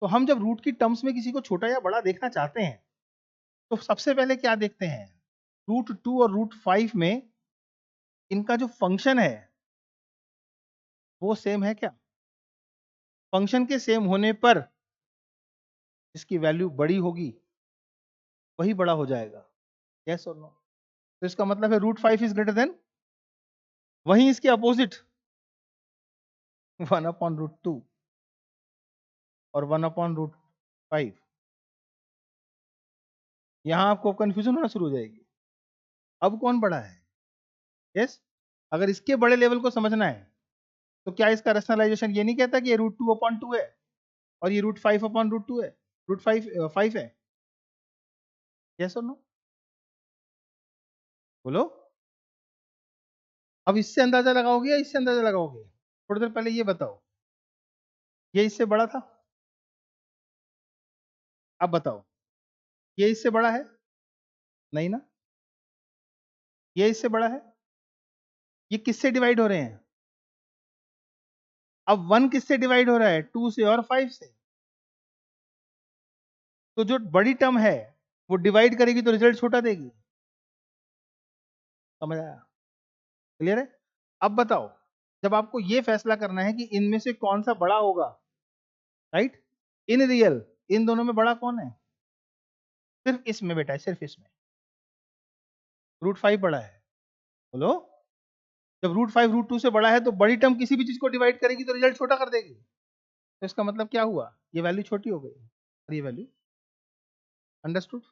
तो हम जब रूट की टर्म्स में किसी को छोटा या बड़ा देखना चाहते हैं, तो सबसे पहले क्या देखते हैं? √2 और √5 में इनका जो फंक्शन है वो सेम है क्या? फंक्शन के सेम होने पर इसकी वैल्यू बड़ी होगी, वही बड़ा हो जाएगा, यस और नो? तो इसका मतलब है √5 इज ग्रेटर देन, वहीं इसके अपोजिट 1/√2 और 1/√5, यहां आपको कंफ्यूजन होना शुरू हो जाएगी, अब कौन बड़ा है? यस, अगर इसके बड़े लेवल को समझना है, तो क्या इसका रैशनलाइजेशन ये नहीं कहता कि ये √2/2 है और ये √5/√2 है, √5 है, यस और नो? बोलो, अब इससे अंदाजा लगाओगे या इससे अंदाजा लगाओगे? थोड़ी देर पहले ये बताओ, ये इससे बड़ा था, अब बताओ ये इससे बड़ा है? नहीं ना, ये इससे बड़ा है। ये किससे डिवाइड हो रहे हैं? अब 1 किससे डिवाइड हो रहा है? 2 से और 5 से। तो जो बड़ी टर्म है वो डिवाइड करेगी तो रिजल्ट छोटा देगी, समझ आया? क्लियर है? अब बताओ, जब आपको ये फैसला करना है कि इनमें से कौन सा बड़ा होगा, राइट, इन रियल इन दोनों में बड़ा कौन है? सिर्फ इसमें बेटा है, सिर्फ इसमें √5 बड़ा है। बोलो, जब √5 √2 से बड़ा है तो बड़ी टर्म किसी भी चीज को डिवाइड करेगी तो रिजल्ट छोटा कर देगी, तो इसका मतलब क्या हुआ? ये वैल्यू छोटी हो गई और ये वैल्यू अंडरस्टूड?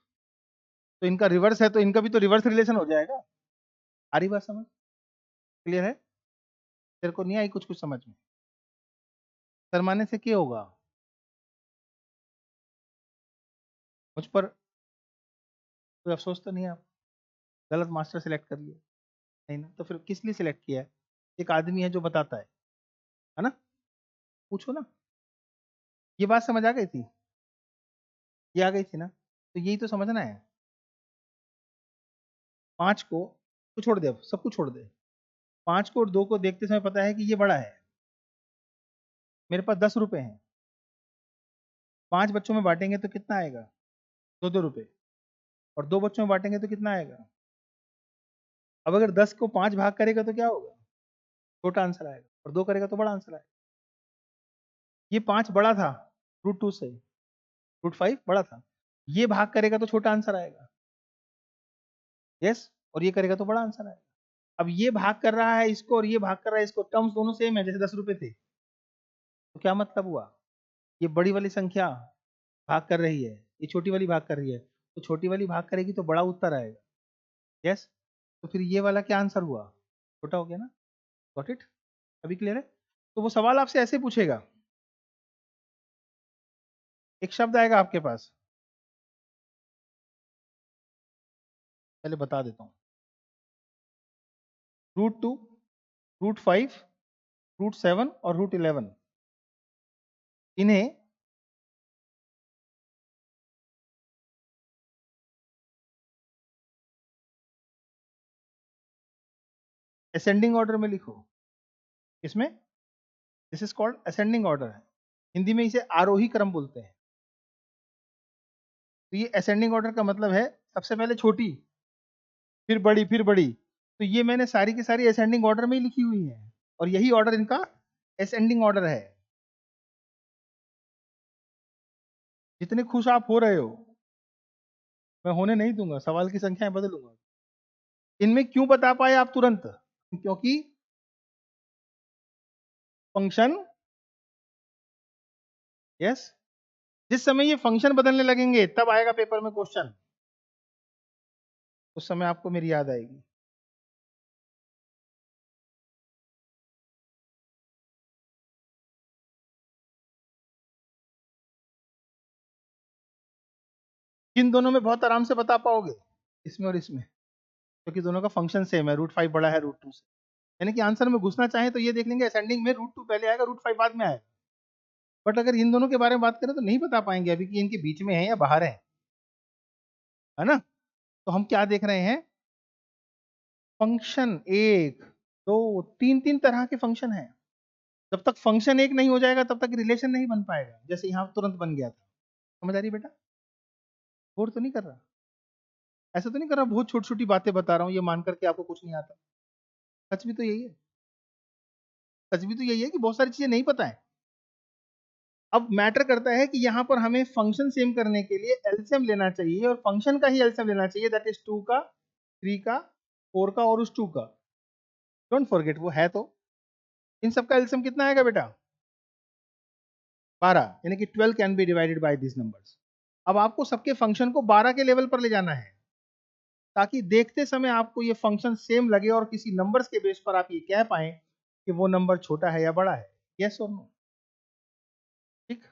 तो इनका रिवर्स है तो इनका भी तो रिवर्स रिलेशन हो जाएगा। आ रही बात समझ? क्लियर है? तेरे को नहीं आई कुछ कुछ समझ में? शर्माने से क्या होगा? मुझ पर कोई अफसोस तो नहीं है? आप गलत मास्टर सिलेक्ट कर लिया? नहीं ना, तो फिर किस लिए सिलेक्ट किया है? एक आदमी है जो बताता है ना? पूछो ना। ये बात समझ आ गई थी? ये आ गई थी ना? तो यही तो समझना है। 5 को तो छोड़ दे, अब सब कुछ छोड़ दे। 5 को और 2 को देखते समय पता है कि ये बड़ा है। मेरे पास 10 रुपए हैं, 5 बच्चों में बांटेंगे तो कितना आएगा? 2-2 रुपए। और 2 बच्चों में बांटेंगे तो कितना आएगा? अब अगर 10 को 5 भाग करेगा तो क्या होगा? छोटा आंसर आएगा, और 2 करेगा तो बड़ा आंसर आएगा। ये 5 बड़ा था √2 से, √5 बड़ा था। ये भाग करेगा तो छोटा आंसर आएगा। यस, और ये करेगा तो बड़ा आंसर आएगा। अब ये भाग कर रहा है इसको और ये भाग कर रहा है इसको, टर्म्स दोनों सेम है, जैसे 10 रुपए थे। तो क्या मतलब हुआ? ये बड़ी वाली संख्या भाग कर रही है, ये छोटी वाली भाग कर रही है, तो छोटी वाली भाग करेगी तो बड़ा उत्तर आएगा। यस, तो फिर ये वाला क्या आंसर हुआ? छोटा हो गया ना? Got it? अभी क्लियर है? तो वो सवाल आपसे ऐसे पूछेगा, एक शब्द आएगा आपके पास, पहले बता देता हूँ। √2, √5, √7 और √11, इन्हें असेंडिंग ऑर्डर में लिखो। इसमें this is called ascending order है, हिंदी में इसे आरोही क्रम बोलते हैं। तो ये असेंडिंग ऑर्डर का मतलब है सबसे पहले छोटी, फिर बड़ी, फिर बड़ी। तो ये मैंने सारी की सारी असेंडिंग ऑर्डर में ही लिखी हुई है, और यही ऑर्डर इनका असेंडिंग ऑर्डर है। जितने खुश आप हो रहे हो, मैं होने नहीं दूंगा, सवाल की संख्याएं बदलूंगा। इनमें क्यों बता पाए आप तुरंत? क्योंकि फंक्शन, यस, जिस समय ये फंक्शन बदलने लगेंगे तब आएगा पेपर में क्वेश्चन, उस समय आपको मेरी याद आएगी। किन दोनों में बहुत आराम से बता पाओगे? इसमें और इसमें, क्योंकि दोनों का फंक्शन सेम है, √5 बड़ा है √2 से। यानी कि आंसर में घुसना चाहे तो ये देख लेंगे असेंडिंग में √2 पहले आएगा, √5 बाद में आएगा। बट अगर इन दोनों के बारे में बात करें तो नहीं बता पाएंगे अभी कि इनके बीच में है या बाहर है ना? तो हम क्या देख रहे हैं? फंक्शन 1, 2, 3 तरह के फंक्शन है। जब तक फंक्शन एक नहीं हो जाएगा तब तक रिलेशन नहीं बन पाएगा, जैसे यहाँ तुरंत बन गया था। समझ आ रही बेटा? बोर तो नहीं कर रहा? ऐसा तो नहीं कर रहा बहुत छोटी छोटी बातें बता रहा हूँ ये मान करके आपको कुछ नहीं आता? सच भी तो यही है, सच भी तो यही है कि बहुत सारी चीजें नहीं पता है। अब मैटर करता है कि यहाँ पर हमें फंक्शन सेम करने के लिए एलसीएम लेना चाहिए, और फंक्शन का ही एलसीएम लेना चाहिए, दैट इज 2 का, 3 का, 4 का और उस 2 का। डोंट फॉरगेट वो है तो। इन सब का एलसीएम कितना आएगा बेटा? 12, यानी कि 12 can be divided by this numbers. अब आपको सबके फंक्शन को 12 के लेवल पर ले जाना है, ताकि देखते समय आपको ये फंक्शन सेम लगे और किसी नंबर्स के बेस पर आप ये कह पाए कि वो नंबर छोटा है या बड़ा है। यस और नो? ठीक।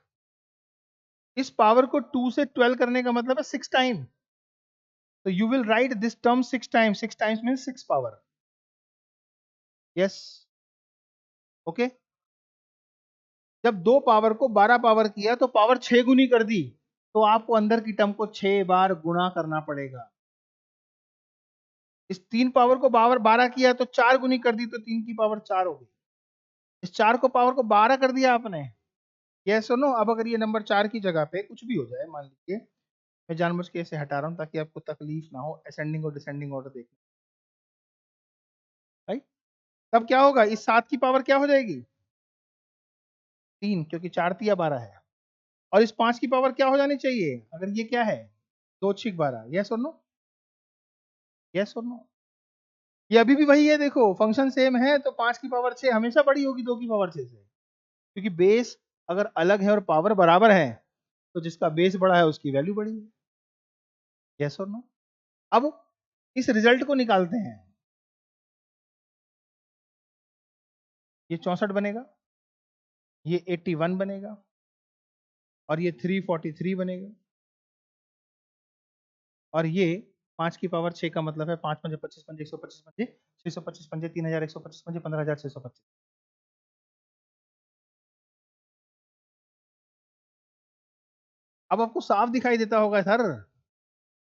इस पावर को 2 से 12 करने का मतलब है 6 टाइम। तो you will write this term 6 times, 6 times means 6 power. Yes, okay. जब 2 पावर को 12 पावर किया तो पावर 6 गुनी कर दी, तो आपको अंदर की टर्म को 6 बार गुणा करना पड़ेगा। इस 3 पावर को 12 किया तो 4 गुनी कर दी, तो 3 की पावर 4 हो गई। इस 4 को पावर को 12 कर दिया आपने। यस सुनो, अब अगर ये नंबर 4 की जगह पे कुछ भी हो जाए, मान लीजिए, मैं जानबूझ के इसे हटा रहा हूं ताकि आपको तकलीफ ना हो असेंडिंग और डिसेंडिंग ऑर्डर देखने, राइट? तब क्या होगा? इस 7 की पावर क्या हो जाएगी? 3, क्योंकि 4 तिया 12 है। और इस 5 की पावर क्या हो जानी चाहिए अगर ये क्या है? 2 6 12। यस और नो? यस और नो? ये अभी भी वही है, देखो फंक्शन सेम है तो 5 की पावर 6 हमेशा बड़ी होगी 2 की पावर 6 से, क्योंकि बेस अगर अलग है और पावर बराबर है तो जिसका बेस बड़ा है उसकी वैल्यू बड़ी है। यस और नो? अब इस रिजल्ट को निकालते हैं। ये 64 बनेगा, ये 81 बनेगा और ये 343 बनेगा और ये 5 की पावर 6 का मतलब है 5 पंजे 25 पंजे 125 पंजे 625 पंजे 3125 पंजे 15625। अब आपको साफ दिखाई देता होगा सर,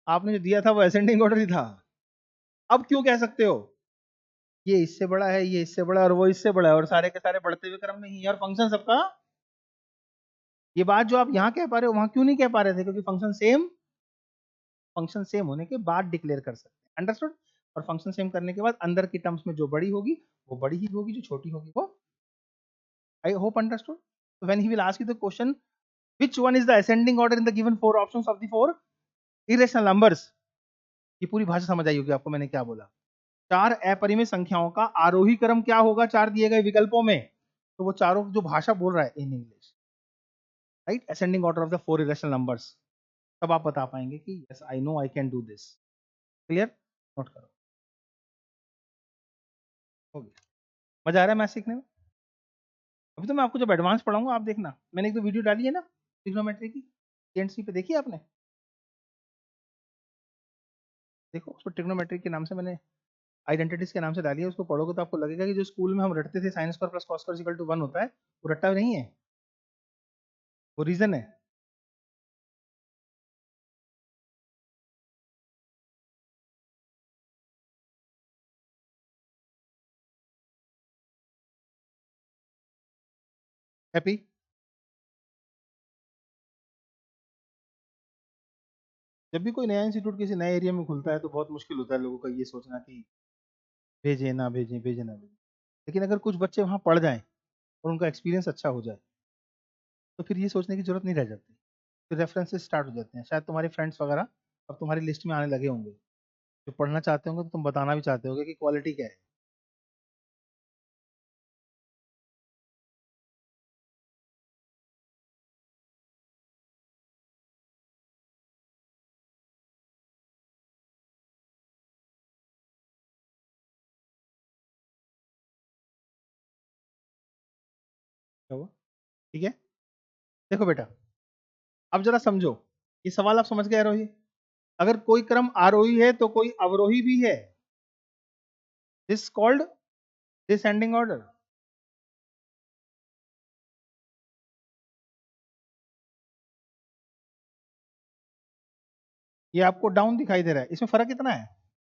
आपने जो दिया था वो असेंडिंग ऑर्डर ही था। अब क्यों कह सकते हो ये इससे बड़ा है, ये इससे बड़ा और वो इससे बड़ा है और सारे के सारे बढ़ते हुए क्रम में ही है और फंक्शन सबका। ये बात जो आप यहाँ कह पा रहे हो वहां क्यों नहीं कह पा रहे थे? क्योंकि फंक्शन सेम होने के बाद डिक्लेयर कर सकते हैं। अंडरस्टूड? और फंक्शन सेम करने के बाद अंदर की टर्म्स में जो बड़ी होगी वो बड़ी ही होगी, जो छोटी होगी वो। I hope understood? When he will ask you the question which one is the ascending order in the given four options of the four irrational numbers, ये पूरी भाषा समझ आई होगी आपको मैंने क्या बोला। चार अपरिमेय संख्याओं का आरोही क्रम क्या होगा चार दिए गए विकल्पों में, तो वो चारों जो भाषा बोल रहा है in English, right? Ascending order of the four irrational numbers. तब आप बता पाएंगे कि yes I know I can do this. Clear? Note करो। हो गया? मजा आ रहा है मैथ सीखने में? अभी तो मैं आपको जब एडवांस पढ़ाऊंगा आप देखना, मैंने एक तो वीडियो डाली है ना ट्रिग्नोमेट्री की, टीएनसी पे देखी आपने? देखो उसको ट्रिग्नोमेट्री के नाम से मैंने आइडेंटिटीज के नाम से डाली है, उसको पढ़ोगे तो आपको लगेगा कि जो स्कूल में हम रटते थे sine square plus cos square equal to 1 होता है, वो रट्टा नहीं है, वो रीजन है। हैप्पी? जब भी कोई नया इंस्टीट्यूट किसी नए एरिया में खुलता है तो बहुत मुश्किल होता है लोगों का ये सोचना कि भेजें ना भेजें, भेजें ना भेजें। लेकिन अगर कुछ बच्चे वहाँ पढ़ जाएं और उनका एक्सपीरियंस अच्छा हो जाए तो फिर ये सोचने की जरूरत नहीं रह जाती, फिर रेफरेंसेस स्टार्ट हो जाते हैं। शायद तुम्हारे फ्रेंड्स वगैरह अब तुम्हारी लिस्ट में आने लगे होंगे जो पढ़ना चाहते होंगे, तो तुम बताना भी चाहते होगे कि क्वालिटी क्या है। क्या हुआ? ठीक है, देखो बेटा, अब जरा समझो, ये सवाल आप समझ गए आरोही? अगर कोई क्रम आरोही है तो कोई अवरोही भी है, दिस कॉल्ड डिसेंडिंग ऑर्डर। ये आपको डाउन दिखाई दे रहा है, इसमें फर्क कितना है?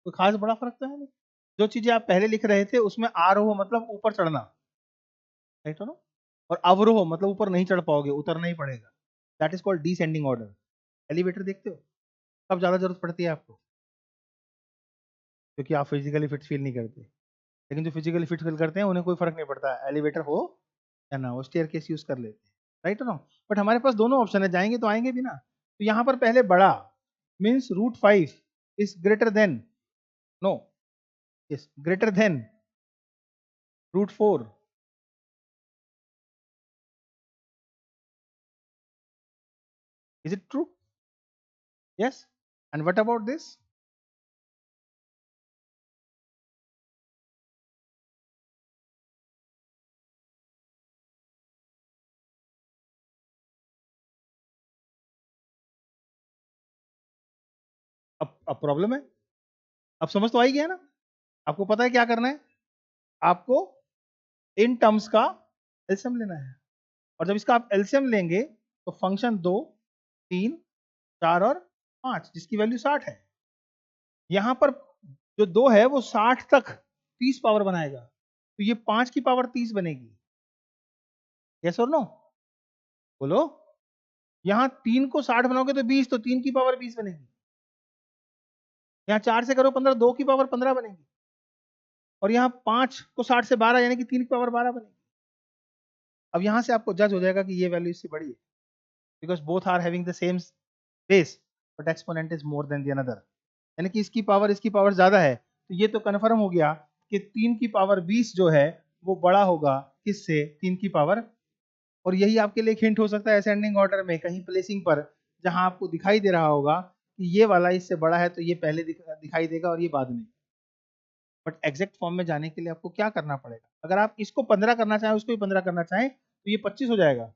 कोई खास बड़ा फर्क तो है नहीं। जो चीजें आप पहले लिख रहे थे उसमें आरोह मतलब ऊपर चढ़ना, राइट हो ना? और अवरोह मतलब ऊपर नहीं चढ़ पाओगे, उतरना ही पड़ेगा। That is called descending order. Elevator देखते हो कब ज्यादा जरूरत पड़ती है आपको? क्योंकि आप फिजिकली फिट फील नहीं करते। लेकिन जो फिजिकली फिट फील करते हैं उन्हें कोई फर्क नहीं पड़ता एलिवेटर हो या ना हो, स्टेयर केस यूज कर लेते हैं, राइट ना? बट हमारे पास दोनों ऑप्शन है, जाएंगे तो आएंगे भी ना। तो यहाँ पर पहले बड़ा means √5 is greater than, no, yes greater than √4। Is it true? Yes. And what about this? अब प्रॉब्लम है, अब समझ तो आई गया ना? आपको पता है क्या करना है, आपको इन टर्म्स का एलसीएम लेना है। और जब इसका आप एलसीएम लेंगे तो फंक्शन 2, 3, 4 और 5 जिसकी वैल्यू 60 है, यहां पर जो 2 है वो 60 तक 30 पावर बनाएगा, तो ये 5 की पावर 30 बनेगी। यस और नो? बोलो। यहां 3 को 60 बनाओगे तो 20, तो 3 की पावर 20 बनेगी। यहाँ 4 से करो 15, 2 की पावर 15 बनेगी। और यहाँ 5 को 60 से 12 यानी कि 3 की पावर 12 बनेगी। अब यहां से आपको जज हो जाएगा कि ये वैल्यू इससे बड़ी है, because both are having the same base but exponent is more than the another, यानी कि इसकी पावर ज्यादा है। तो ये तो कन्फर्म हो गया कि 3 की पावर 20 जो है वो बड़ा होगा किससे? 3 की पावर। और यही आपके लिए एक हिंट हो सकता है असेंडिंग ऑर्डर में कहीं प्लेसिंग पर, जहां आपको दिखाई दे रहा होगा कि ये वाला इससे बड़ा है तो ये पहले दिखाई देगा और ये बाद में। बट एग्जैक्ट फॉर्म में जाने के लिए आपको क्या करना पड़ेगा? अगर आप इसको 15 करना चाहें, उसको भी 15 करना चाहें, तो ये 25 हो जाएगा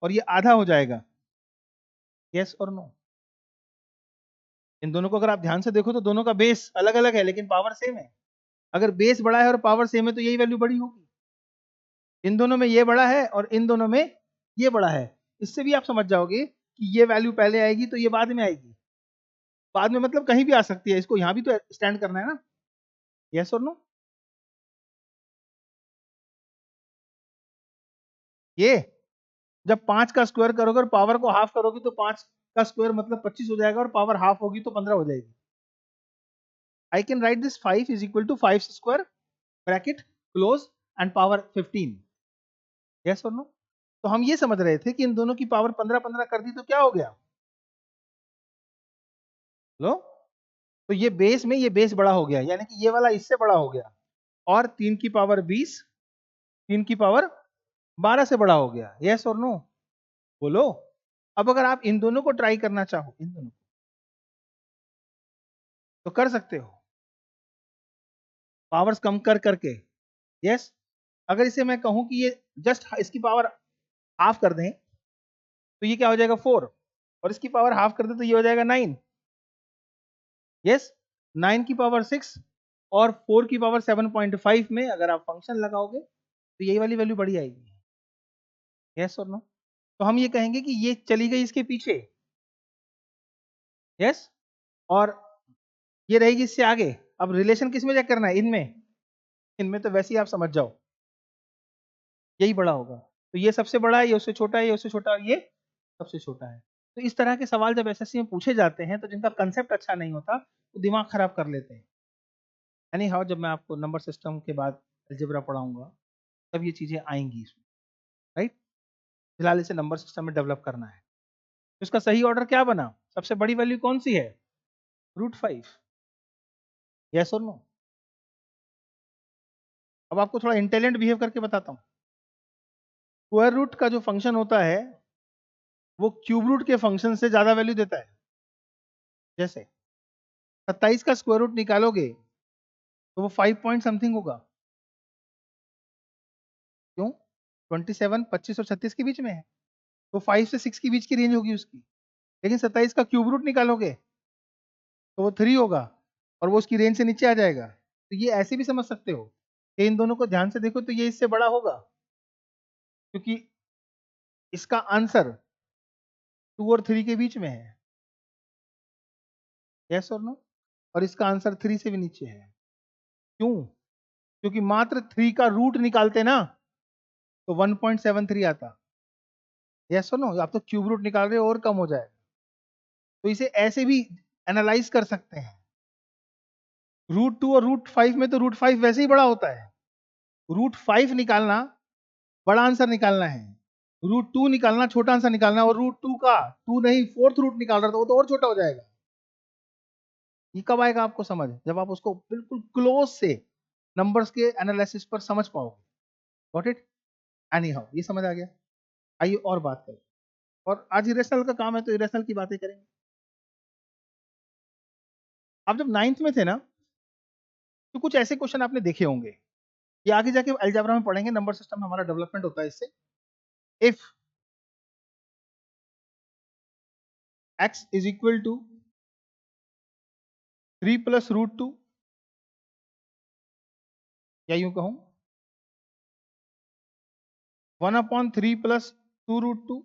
और ये आधा हो जाएगा। यस और नो? इन दोनों को अगर आप ध्यान से देखो तो दोनों का बेस अलग अलग है लेकिन पावर सेम है। अगर बेस बड़ा है और पावर सेम है तो यही वैल्यू बड़ी होगी। इन दोनों में ये बड़ा है और इन दोनों में ये बड़ा है। इससे भी आप समझ जाओगे कि ये वैल्यू पहले आएगी तो ये बाद में आएगी। बाद में मतलब कहीं भी आ सकती है, इसको यहां भी तो स्टैंड करना है ना। यस और नो? ये जब 5 का स्क्वायर करोगे और पावर को हाफ करोगे तो 5 का स्क्वायर मतलब 25 हो जाएगा और पावर हाफ होगी तो 15 हो जाएगी। I can write this 5 is equal to 5 square bracket close and power 15। Yes और नो? तो हम ये समझ रहे थे कि इन दोनों की पावर 15-15 कर दी तो क्या हो गया? लो, तो ये बेस में ये बेस बड़ा हो गया, यानी कि ये वाला इससे बड़ा हो गया और 3 की पावर 20, 3 की पावर 12 से बड़ा हो गया। यस और नो? बोलो। अब अगर आप इन दोनों को ट्राई करना चाहो, इन दोनों को, तो कर सकते हो पावर्स कम कर करके। यस? अगर इसे मैं कहूं कि ये जस्ट इसकी पावर हाफ कर दें तो ये क्या हो जाएगा? 4। और इसकी पावर हाफ कर दें तो ये हो जाएगा 9। यस? 9 की पावर 6 और 4 की पावर 7.5 में अगर आप फंक्शन लगाओगे तो यही वाली वैल्यू बड़ी आएगी। यस और नो? तो हम ये कहेंगे कि ये चली गई इसके पीछे। यस? और ये रहेगी इससे आगे। अब रिलेशन किस में चेक करना है? इनमें। इनमें तो वैसे ही आप समझ जाओ, यही बड़ा होगा। तो ये सबसे बड़ा है, ये उससे छोटा है, ये उससे छोटा है और ये सबसे छोटा है। तो इस तरह के सवाल जब एसएससी में पूछे जाते हैं तो जिनका कंसेप्ट अच्छा नहीं होता वो दिमाग खराब कर लेते हैं। एनी हाउ, जब मैं आपको नंबर सिस्टम के बाद अलजेब्रा पढ़ाऊंगा तब ये चीजें आएंगी इसमें। राइट? फिलहाल इसे नंबर सिस्टम में डेवलप करना है। तो इसका सही ऑर्डर क्या बना? सबसे बड़ी वैल्यू कौन सी है? √5। यस और नो? अब आपको थोड़ा इंटेलिजेंट बिहेव करके बताता हूँ। स्क्वायर रूट का जो फंक्शन होता है वो क्यूब रूट के फंक्शन से ज्यादा वैल्यू देता है। जैसे 27 का स्क्वायर रूट निकालोगे तो वो 5 पॉइंट समथिंग होगा। क्यों? 27, 25 और 36 के बीच में है तो 5 से 6 के बीच की रेंज होगी उसकी। लेकिन 27 का क्यूब रूट निकालोगे तो वो 3 होगा और वो उसकी रेंज से नीचे आ जाएगा। तो ये ऐसे भी समझ सकते हो कि इन दोनों को ध्यान से देखो तो ये इससे बड़ा होगा क्योंकि इसका आंसर 2 और 3 के बीच में है। यस और नो? और इसका आंसर 3 से भी नीचे है। क्यों? क्योंकि मात्र 3 का रूट निकालते ना तो 1.73 आता। यस और नो? आप तो क्यूब रूट निकाल रहे हो और कम हो जाएगा। तो इसे ऐसे भी एनालाइज कर सकते हैं। √2 और √5 में तो √5 वैसे ही बड़ा होता है। √5 निकालना बड़ा आंसर निकालना है, √2 निकालना छोटा आंसर निकालना है और √2 का 2 नहीं 4th रूट निकाल रहा था वो तो और छोटा हो जाएगा। ये कब आएगा आपको समझ? जब आप उसको बिल्कुल क्लोज से नंबर्स के एनालिसिस पर समझ पाओगे। Got it? एनी हाउ, ये समझ आ गया। आइए और बात करें। और आज इरेशनल का काम है तो इरेशनल की बातें करेंगे। आप जब 9th में थे ना तो कुछ ऐसे क्वेश्चन आपने देखे होंगे, ये आगे जाके अलजेब्रा में पढ़ेंगे, नंबर सिस्टम में हमारा डेवलपमेंट होता है इससे। If x is equal to 3 plus √2, या यूं कहूं 1/3 प्लस 2√2,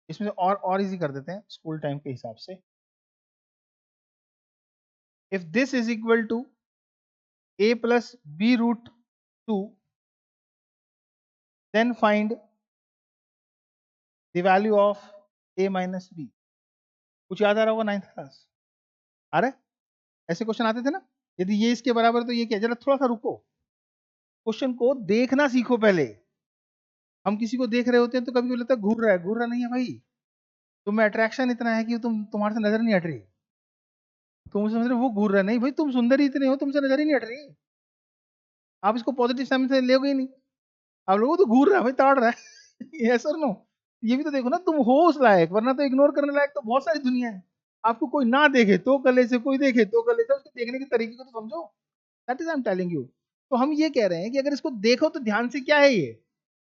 इसमें और इजी कर देते हैं स्कूल टाइम के हिसाब से। If this is equal to a plus b√2 then find the value of a minus b। कुछ याद आ रहा होगा 9th क्लास? आ रहा है? ऐसे क्वेश्चन आते थे ना, यदि ये इसके बराबर तो ये क्या। जरा थोड़ा सा रुको, क्वेश्चन को देखना सीखो पहले। हम किसी को देख रहे होते हैं तो कभी कभी लगता है घूर रहा है, घूर रहा नहीं है भाई, तुम्हें अट्रैक्शन इतना है कि तुम्हारे से नजर नहीं हट रही। तुम समझ रहे हो वो घूर रहा है, नहीं भाई तुम सुंदर ही इतने हो, तुमसे नजर ही नहीं हट रही। आप इसको पॉजिटिव साइड से लोगे ही नहीं, आप लोगों तो घूर रहा है भाई, ताड़ रहा है। यस और नो? ये भी तो देखो ना, तुम हो उस लायक, वरना तो इग्नोर करने लायक तो बहुत सारी दुनिया है। आपको कोई ना देखे तो गले से, कोई देखे तो गले से, उसके देखने के तरीके को तो समझो। That is I am telling you. तो हम ये कह रहे हैं कि अगर इसको देखो तो ध्यान से, क्या है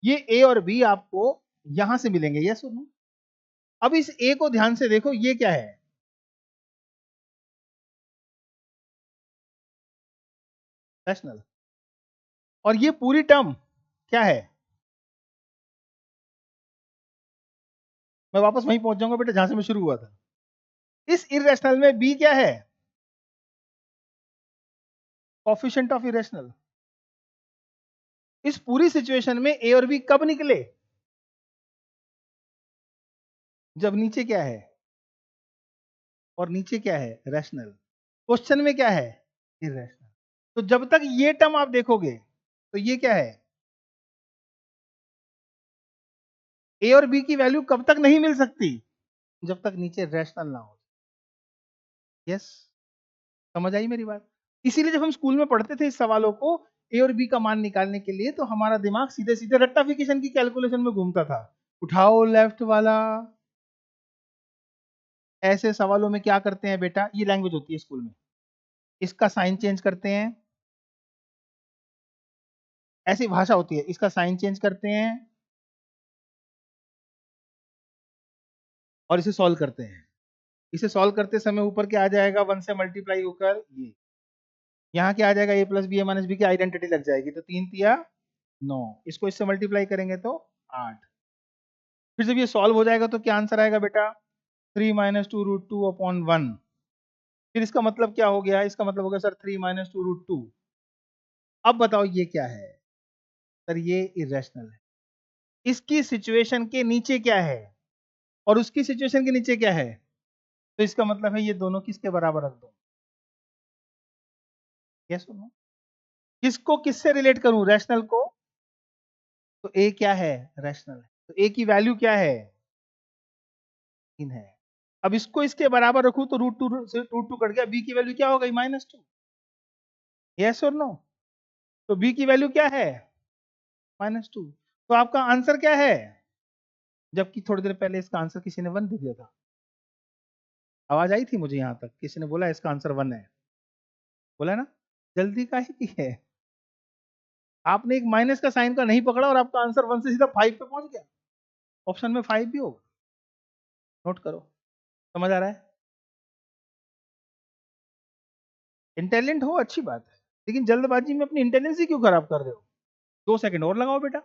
ये ए और बी आपको यहां से मिलेंगे, यस और नो? अब इस ए को ध्यान से देखो, ये क्या है? रैशनल। और ये पूरी टर्म क्या है? मैं वापस वहीं पहुंच जाऊंगा बेटा जहां से मैं शुरू हुआ था। इस इरेशनल में बी क्या है? Coefficient of irrational. इस पूरी सिचुएशन में ए और बी कब निकले? जब नीचे क्या है? और नीचे क्या है? रैशनल। क्वेश्चन में क्या है? इरेशनल। तो जब तक ये टर्म आप देखोगे तो ये क्या है? ए और बी की वैल्यू कब तक नहीं मिल सकती? जब तक नीचे रैशनल ना हो। यस? समझ आई मेरी बात? इसीलिए जब हम स्कूल में पढ़ते थे इस सवालों को, ए और बी का मान निकालने के लिए, तो हमारा दिमाग सीधे सीधे रेक्टिफिकेशन की कैलकुलेशन में घूमता था। उठाओ लेफ्ट वाला। ऐसे सवालों में क्या करते हैं बेटा, ये लैंग्वेज होती है स्कूल में, इसका साइन चेंज करते हैं। ऐसी भाषा होती है, इसका साइन चेंज करते हैं और इसे सॉल्व करते हैं। इसे सॉल्व करते समय ऊपर क्या आ जाएगा? 1 से मल्टीप्लाई होकर ये, यहाँ क्या आ जाएगा? ए प्लस बी ए माइनस बी की आइडेंटिटी लग जाएगी, तो 3 तिया 9। इसको इससे मल्टीप्लाई करेंगे तो 8। फिर जब ये सॉल्व हो जाएगा तो क्या आंसर आएगा बेटा? 3 minus two root two upon 1। फिर इसका मतलब क्या हो गया? इसका मतलब हो गया sir 3 minus two root two. अब बताओ ये क्या है? सर ये इरेशनल है। इसकी सिचुएशन के नीचे क्या है और उसकी सिचुएशन के नीचे क्या है? तो इसका मतलब है ये दोनों किसके बराबर रख दो। यस और नो? किसको किससे रिलेट करूं? रैशनल को। तो ए क्या है? रैशनल है। तो ए की वैल्यू क्या है? 3 है। अब इसको इसके बराबर रखूं तो रूट टू से रूट टू कट गया, बी की वैल्यू क्या हो गई? -2। यस और नो? तो बी की वैल्यू क्या है? -2। तो आपका आंसर क्या है? जबकि थोड़ी देर पहले इसका आंसर किसी ने 1 दे दिया था। आवाज आई थी मुझे यहां तक, किसी ने बोला इसका आंसर 1 है। बोला ना? जल्दी काहे की है? आपने एक माइनस का साइन का नहीं पकड़ा और आपका आंसर 1 से सीधा 5 पे पहुंच गया। ऑप्शन में 5 भी होगा। नोट करो। समझ आ रहा है? इंटेलिजेंट हो अच्छी बात है, लेकिन जल्दबाजी में अपनी इंटेलिजेंस ही क्यों खराब कर रहे हो? 2 सेकंड और लगाओ बेटा।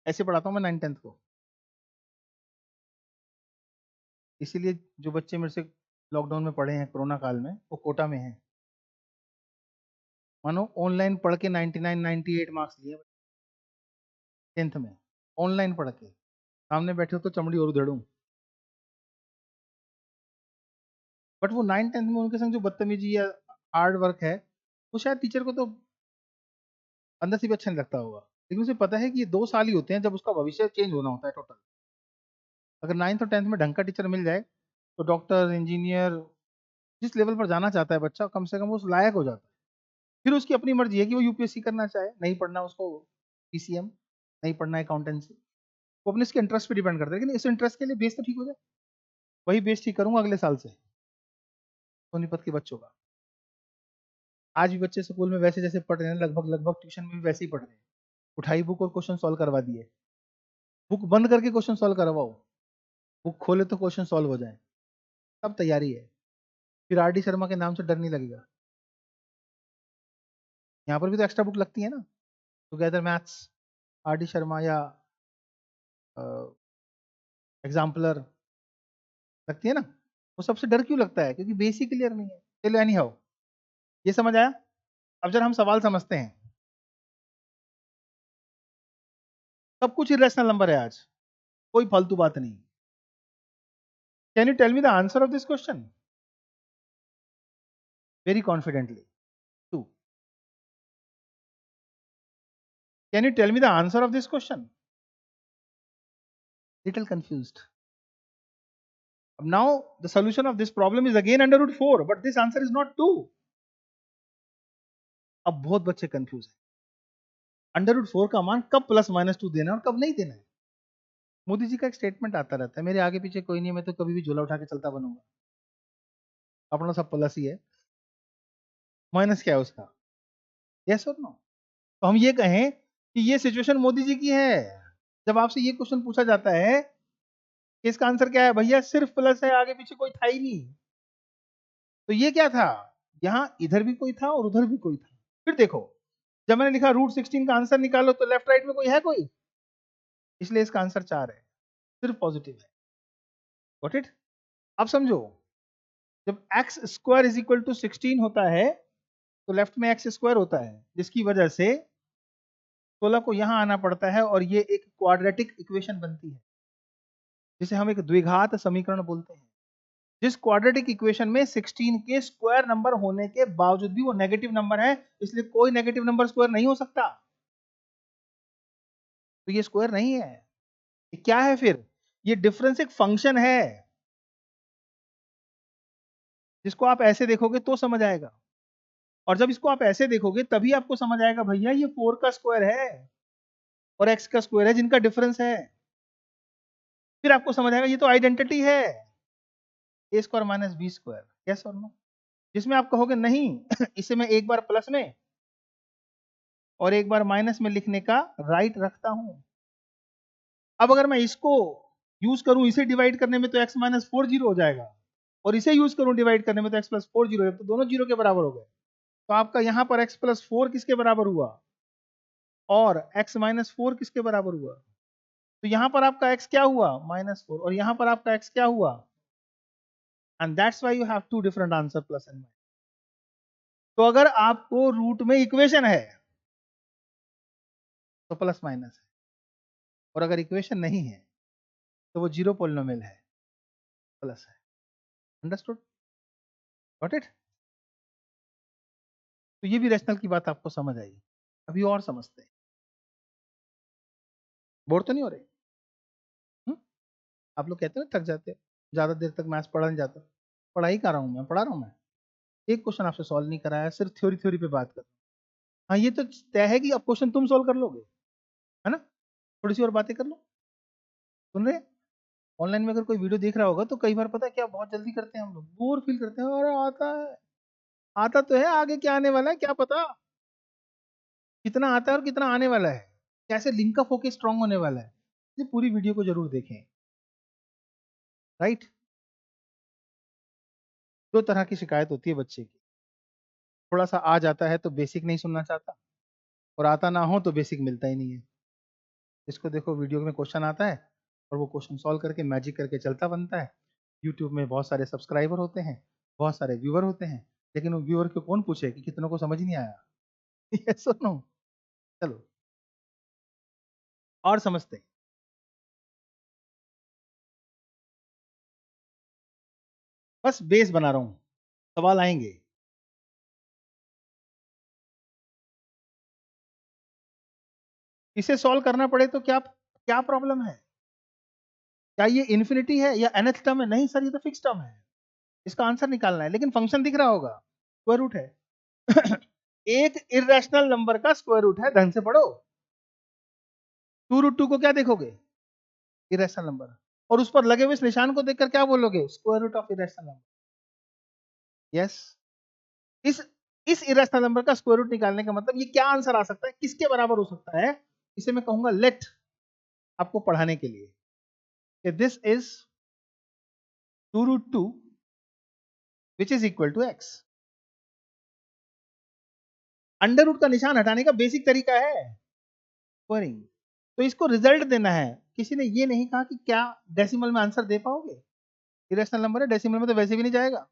ऐसे पढ़ाता हूँ मैं 9th 10th को। इसीलिए जो बच्चे मेरे से लॉकडाउन में पढ़े हैं कोरोना काल में, वो कोटा में हैं। मानो ऑनलाइन पढ़ के 99 98 मार्क्स लिए 10th में। ऑनलाइन पढ़ के सामने बैठे हो तो चमड़ी और उधेड़ूं। बट वो 9 10th में उनके संग जो बदतमीजी या हार्ड वर्क है, वो शायद टीचर को तो अंदर से भी अच्छा नहीं लगता होगा, लेकिन उसे पता है कि ये 2 साल ही होते हैं जब उसका भविष्य चेंज होना होता है टोटल। अगर 9th और 10th में ढंग का टीचर मिल जाए तो डॉक्टर, इंजीनियर, जिस लेवल पर जाना चाहता है बच्चा, कम से कम वो उस लायक हो जाता है। फिर उसकी अपनी मर्जी है कि वो यूपीएससी करना चाहे, नहीं पढ़ना उसको पीसीएम, नहीं पढ़ना अकाउंटेंसी। वो अपने इसके इंटरेस्ट पे डिपेंड करता है, लेकिन इस इंटरेस्ट के लिए बेस तो ठीक हो जाए। वही बेस ठीक करूंगा अगले साल से सोनीपत के बच्चों का। आज भी बच्चे स्कूल में वैसे जैसे पढ़ रहे हैं, लगभग लगभग ट्यूशन में भी वैसे ही पढ़ रहे हैं। उठाई बुक और क्वेश्चन सॉल्व करवा दिए। बुक बंद करके क्वेश्चन सॉल्व करवाओ, बुक खोले तो क्वेश्चन सॉल्व हो जाए। सब तैयारी है। फिर आर डी शर्मा के नाम से डर नहीं लगेगा। यहाँ पर भी तो एक्स्ट्रा बुक लगती है ना, together maths, R D Sharma या एग्जाम्पलर लगती है ना। वो सबसे डर क्यों लगता है? क्योंकि बेसिक क्लियर नहीं है। चलो एनी हाउ, ये समझ आया? अब जरा हम सवाल समझते हैं। सब कुछ इरेशनल नंबर है आज, कोई फालतू बात नहीं। Can you tell me the answer of this question very confidently? Two. Can you tell me the answer of this question? Little confused. Now the solution of this problem is again under root 4, but this answer is not 2. अब बहुत बच्चे confuse है, under root 4 का मान कब plus minus 2 देना है और कब नहीं देना है। मोदी जी का एक स्टेटमेंट आता रहता है, मेरे आगे पीछे कोई नहीं है, मैं तो कभी भी झोला उठा के चलता बनूंगा, अपना सब प्लस ही है, माइनस क्या है उसका, यस और नो। तो हम ये कहें कि ये सिचुएशन मोदी जी की है। जब आपसे ये क्वेश्चन पूछा जाता है कि इसका आंसर क्या है, भैया सिर्फ प्लस है, आगे पीछे कोई था ही नहीं, तो ये क्या था, यहां इधर भी कोई था और उधर भी कोई था। फिर देखो, जब मैंने लिखा रूट 16 का आंसर निकालो, तो लेफ्ट राइट में कोई है कोई, इसलिए इसका आंसर 4 है, सिर्फ पॉजिटिव है। Got it. अब समझो, जब x square is equal to 16 होता है तो लेफ्ट में एक्स स्क्वायर होता है, जिसकी वजह से 16 को यहां आना पड़ता है और ये एक क्वाड्रेटिक इक्वेशन बनती है, जिसे हम एक द्विघात समीकरण बोलते हैं। जिस क्वाड्रेटिक इक्वेशन में 16 के स्क्वायर नंबर होने के बावजूद भी वो नेगेटिव नंबर है, इसलिए कोई नेगेटिव नंबर स्क्वायर नहीं हो सकता, तो ये स्क्वायर नहीं है। ये क्या है फिर, ये डिफरेंस एक फंक्शन है, जिसको आप ऐसे देखोगे तो समझ आएगा, और जब इसको आप ऐसे देखोगे तभी आपको समझ आएगा भैया ये 4 का स्क्वायर है और x का स्क्वायर है, जिनका डिफरेंस है। फिर आपको समझ आएगा ये तो आइडेंटिटी है, a square minus b square, yes और नो। जिसमें आप कहोगे नहीं इसे मैं एक बार प्लस में और एक बार माइनस में लिखने का राइट रखता हूं। अब अगर मैं इसको यूज करूं इसे डिवाइड करने में, तो x माइनस 4 जीरो हो जाएगा, और इसे यूज करूं डिवाइड करने में, तो x प्लस 4 जीरो है, तो दोनों जीरो के बराबर हो गए। तो आपका यहां पर x प्लस 4 किसके बराबर हुआ और x माइनस 4 किसके बराबर हुआ, तो यहां पर आपका x क्या हुआ, -4, और यहां पर आपका x क्या हुआ, and that's why you have two different answer, plus and minus. तो अगर आपको रूट में इक्वेशन है तो प्लस माइनस है, और अगर इक्वेशन नहीं है तो वो जीरो पॉलिनोमियल है, प्लस है। Understood, got it. तो ये भी रैशनल की बात आपको समझ आई। अभी और समझते हैं, बोर तो नहीं हो रहे? आप लोग कहते हो थक जाते हो, ज्यादा देर तक मैथ्स पढ़ा नहीं जाता। पढ़ा ही कर रहा हूँ मैं, पढ़ा रहा हूँ मैं, एक क्वेश्चन आपसे सॉल्व नहीं कराया, सिर्फ थ्योरी थ्योरी पे बात कर। हाँ ये तो तय है कि अब क्वेश्चन तुम सॉल्व कर लोगे, है ना, थोड़ी सी और बातें कर लो। सुन रहे, ऑनलाइन में अगर कोई वीडियो देख रहा होगा तो कई बार पता है क्या, बहुत जल्दी करते हैं हम लोग, बोर फील करते हैं, अरे आता है, आता तो है, आगे क्या आने वाला है क्या पता, कितना आता है और कितना आने वाला है, कैसे लिंक अप होके स्ट्रांग होने वाला है। ये पूरी वीडियो को जरूर देखें, राइट। दो तरह की शिकायत होती है बच्चे की, थोड़ा सा आ जाता है तो बेसिक नहीं सुनना चाहता, और आता ना हो तो बेसिक मिलता ही नहीं है। इसको देखो, वीडियो में क्वेश्चन आता है और वो क्वेश्चन सॉल्व करके मैजिक करके चलता बनता है। यूट्यूब में बहुत सारे सब्सक्राइबर होते हैं, बहुत सारे व्यूअर होते हैं, लेकिन वो व्यूअर को कौन पूछे कि कितनों को समझ नहीं आया। यस और नो। चलो और समझते हैं, बस बेस बना रहा हूं, सवाल आएंगे। इसे सॉल्व करना पड़े तो क्या क्या प्रॉब्लम है, क्या ये इन्फिनिटी है या nth टर्म है, नहीं सर ये तो फिक्स टर्म है, इसका आंसर निकालना है, लेकिन फंक्शन दिख रहा होगा, स्क्वायर रूट है। एक इरेशनल नंबर का स्क्वायर रूट है, ढंग से पढ़ो। 2√2 को क्या देखोगे, इरेशनल नंबर, और उस पर लगे हुए इस निशान को देखकर क्या बोलोगे, square root of irrational number. Yes, इस इस इरेशनल नंबर का स्क्वायर रूट निकालने का मतलब ये क्या आंसर आ सकता है, किसके बराबर हो सकता है, इसे मैं कहूंगा लेट, आपको पढ़ाने के लिए, this is 2√2 which is equal to x। Under root का निशान हटाने का बेसिक तरीका है स्क्वायरिंग। तो इसको रिजल्ट देना है, किसी ने ये नहीं कहा कि क्या डेसिमल में आंसर दे पाओगे, इरेशनल नंबर है, डेसिमल में तो वैसे भी नहीं जाएगा,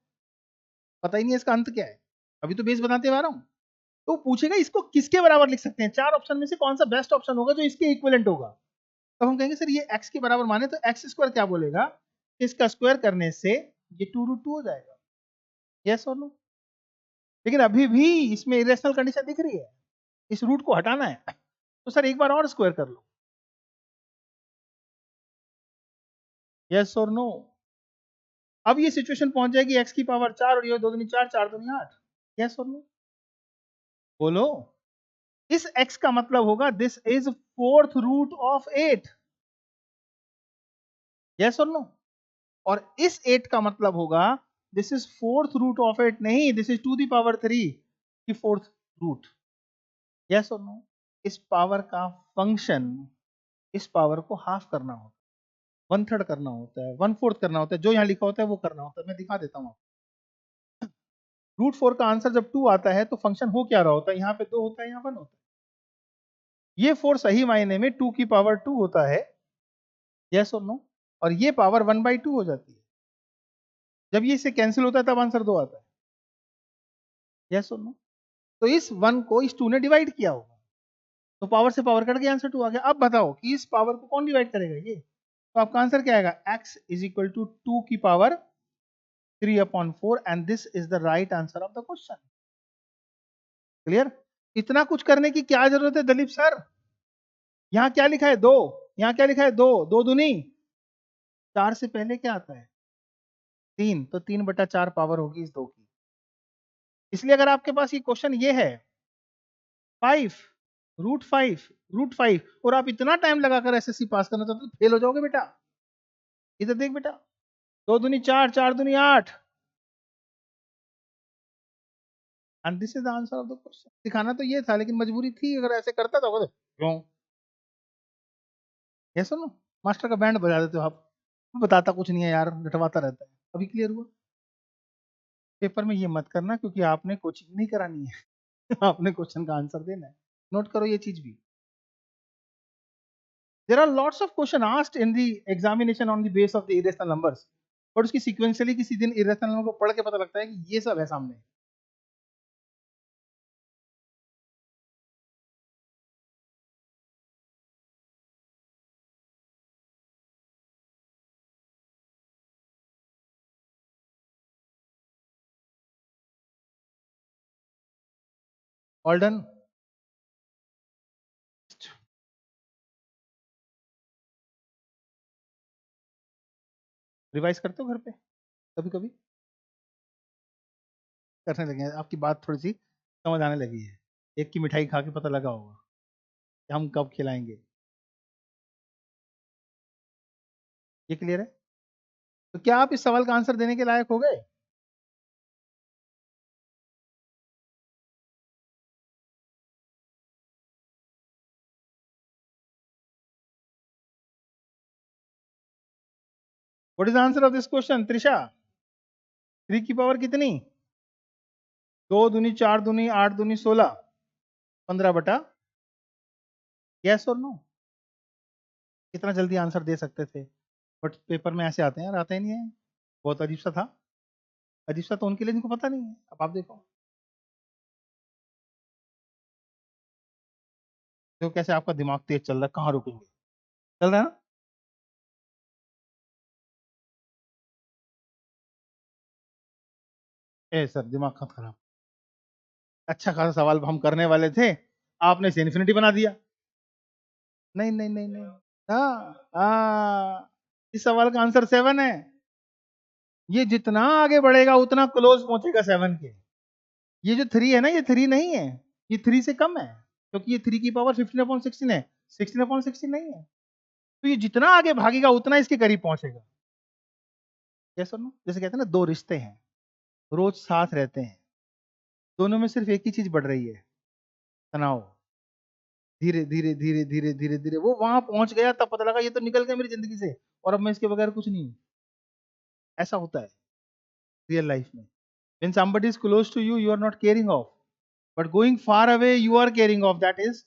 पता ही नहीं है इसका अंत क्या है, अभी तो बेस बनाते आ रहा हूं। तो पूछेगा इसको किसके बराबर लिख सकते हैं, चार ऑप्शन में से कौन सा बेस्ट ऑप्शन होगा जो इसके इक्विवेलेंट होगा। तो हम कहेंगे सर ये x के बराबर माने तो x स्क्वायर क्या बोलेगा, इसका स्क्वायर करने से ये 2√2 हो जाएगा, यस और नो। लेकिन अभी भी इसमें इरेशनल कंडीशन दिख रही है, इस रूट को हटाना है, तो सर एक बार और स्क्वायर कर लो, यस और नो। अब ये सिचुएशन पहुंच जाएगी x की पावर 4 और ये 2 दूनी 4 4 दूनी 8। यस और नो? बोलो। इस x का मतलब होगा this is fourth root of 8। Yes और नो? और इस 8 का मतलब होगा this is fourth root of 8, नहीं, this is to the power 3 की फोर्थ रूट। यस और नो? इस पावर का फंक्शन इस पावर को हाफ करना होता है, 1/3 करना होता है, 1/4 करना होता है, जो यहाँ लिखा होता है वो करना होता है। मैं दिखा देता हूँ। √4 का आंसर जब 2 आता है तो फंक्शन हो क्या रहा होता है, यहाँ पे 2 होता है, यहाँ 1 होता है। ये 4 सही मायने में 2 की पावर 2 होता है। यस और नो? और ये पावर 1/2 हो जाती है। जब ये इससे कैंसिल होता है तब आंसर 2 आता है। यस और नो? तो इस 1 को इस 2 ने डिवाइड किया होगा, तो पावर से पावर कट के आंसर 2 आ गया। अब बताओ कि इस पावर को कौन डिवाइड करेगा, ये। तो आपका आंसर क्या आएगा, x इज इक्वल टू 2 की power 3/4 and this is the right answer of the question. Clear? इतना कुछ करने की क्या जरूरत है दलीप सर? यहाँ क्या लिखा है, 2। यहाँ क्या लिखा है, 2 2 दूनी 4 से पहले क्या आता है, 3, तो 3/4 पावर होगी इस 2 की। इसलिए अगर आपके पास ये क्वेश्चन ये है 5 √5 और आप इतना टाइम लगाकर एसएससी पास करना चाहते हो तो फेल हो जाओगे बेटा। इधर देख बेटा, 2 दूनी 4 4 दूनी 8 and this is the answer of the question. दिखाना तो ये था लेकिन मजबूरी थी, अगर ऐसे करता तो क्यों। ये सुनो, मास्टर का बैंड बजा देते हो आप, बताता कुछ नहीं है यार, रटवाता रहता है। अभी क्लियर हुआ? पेपर में ये मत करना क्योंकि आपने कोचिंग नहीं करानी है आपने क्वेश्चन का आंसर देना है। नोट करो ये चीज भी। There are lots of question asked in the examination on the base of the irrational numbers, but उसकी सीक्वेंशियली किसी दिन इरेशनल नंबर को पढ़ के पता लगता है कि ये सब है सामने। All done? रिवाइज करते हो घर पे कभी कभी? करने लगे हैं, आपकी बात थोड़ी सी समझ आने लगी है। एक की मिठाई खा के पता लगा होगा कि हम कब खिलाएंगे। ये क्लियर है? तो क्या आप इस सवाल का आंसर देने के लायक हो गए? What is the answer of this question Trisha? 3 की पावर कितनी, 2 दूनी 4 दूनी 8 दूनी 16, 15/। यस और नो? कितना जल्दी आंसर दे सकते थे, बट पेपर में ऐसे आते हैं यार, आते ही नहीं है। बहुत अजीब सा था, अजीब सा तो उनके लिए जिनको पता नहीं है। अब आप देखो देखो कैसे आपका दिमाग तेज चल रहा है, कहाँ रुकेंगे। चल रहा है ना? ए सर दिमाग मत खराब। अच्छा खासा सवाल हम करने वाले थे, आपने इसे इन्फिनिटी बना दिया। नहीं नहीं नहीं नहीं, हाँ हाँ, इस सवाल का आंसर 7 है। ये जितना आगे बढ़ेगा उतना क्लोज पहुंचेगा 7 के। ये जो 3 है ना, ये 3 नहीं है, ये 3 से कम है, क्योंकि ये 3 की पावर 15/16 है, 16/16 नहीं है। तो ये जितना आगे भागेगा उतना इसके करीब पहुंचेगा। कैसा ना, जैसे कहते हैं ना, दो रिश्ते हैं, रोज साथ रहते हैं, दोनों में सिर्फ एक ही चीज बढ़ रही है, तनाव। धीरे धीरे धीरे धीरे धीरे धीरे वो वहां पहुंच गया, तब पता लगा ये तो निकल गया मेरी जिंदगी से और अब मैं इसके बगैर कुछ नहीं हूं। ऐसा होता है रियल लाइफ में। when somebody is close to you you are not caring of, but going far away you are caring of, that is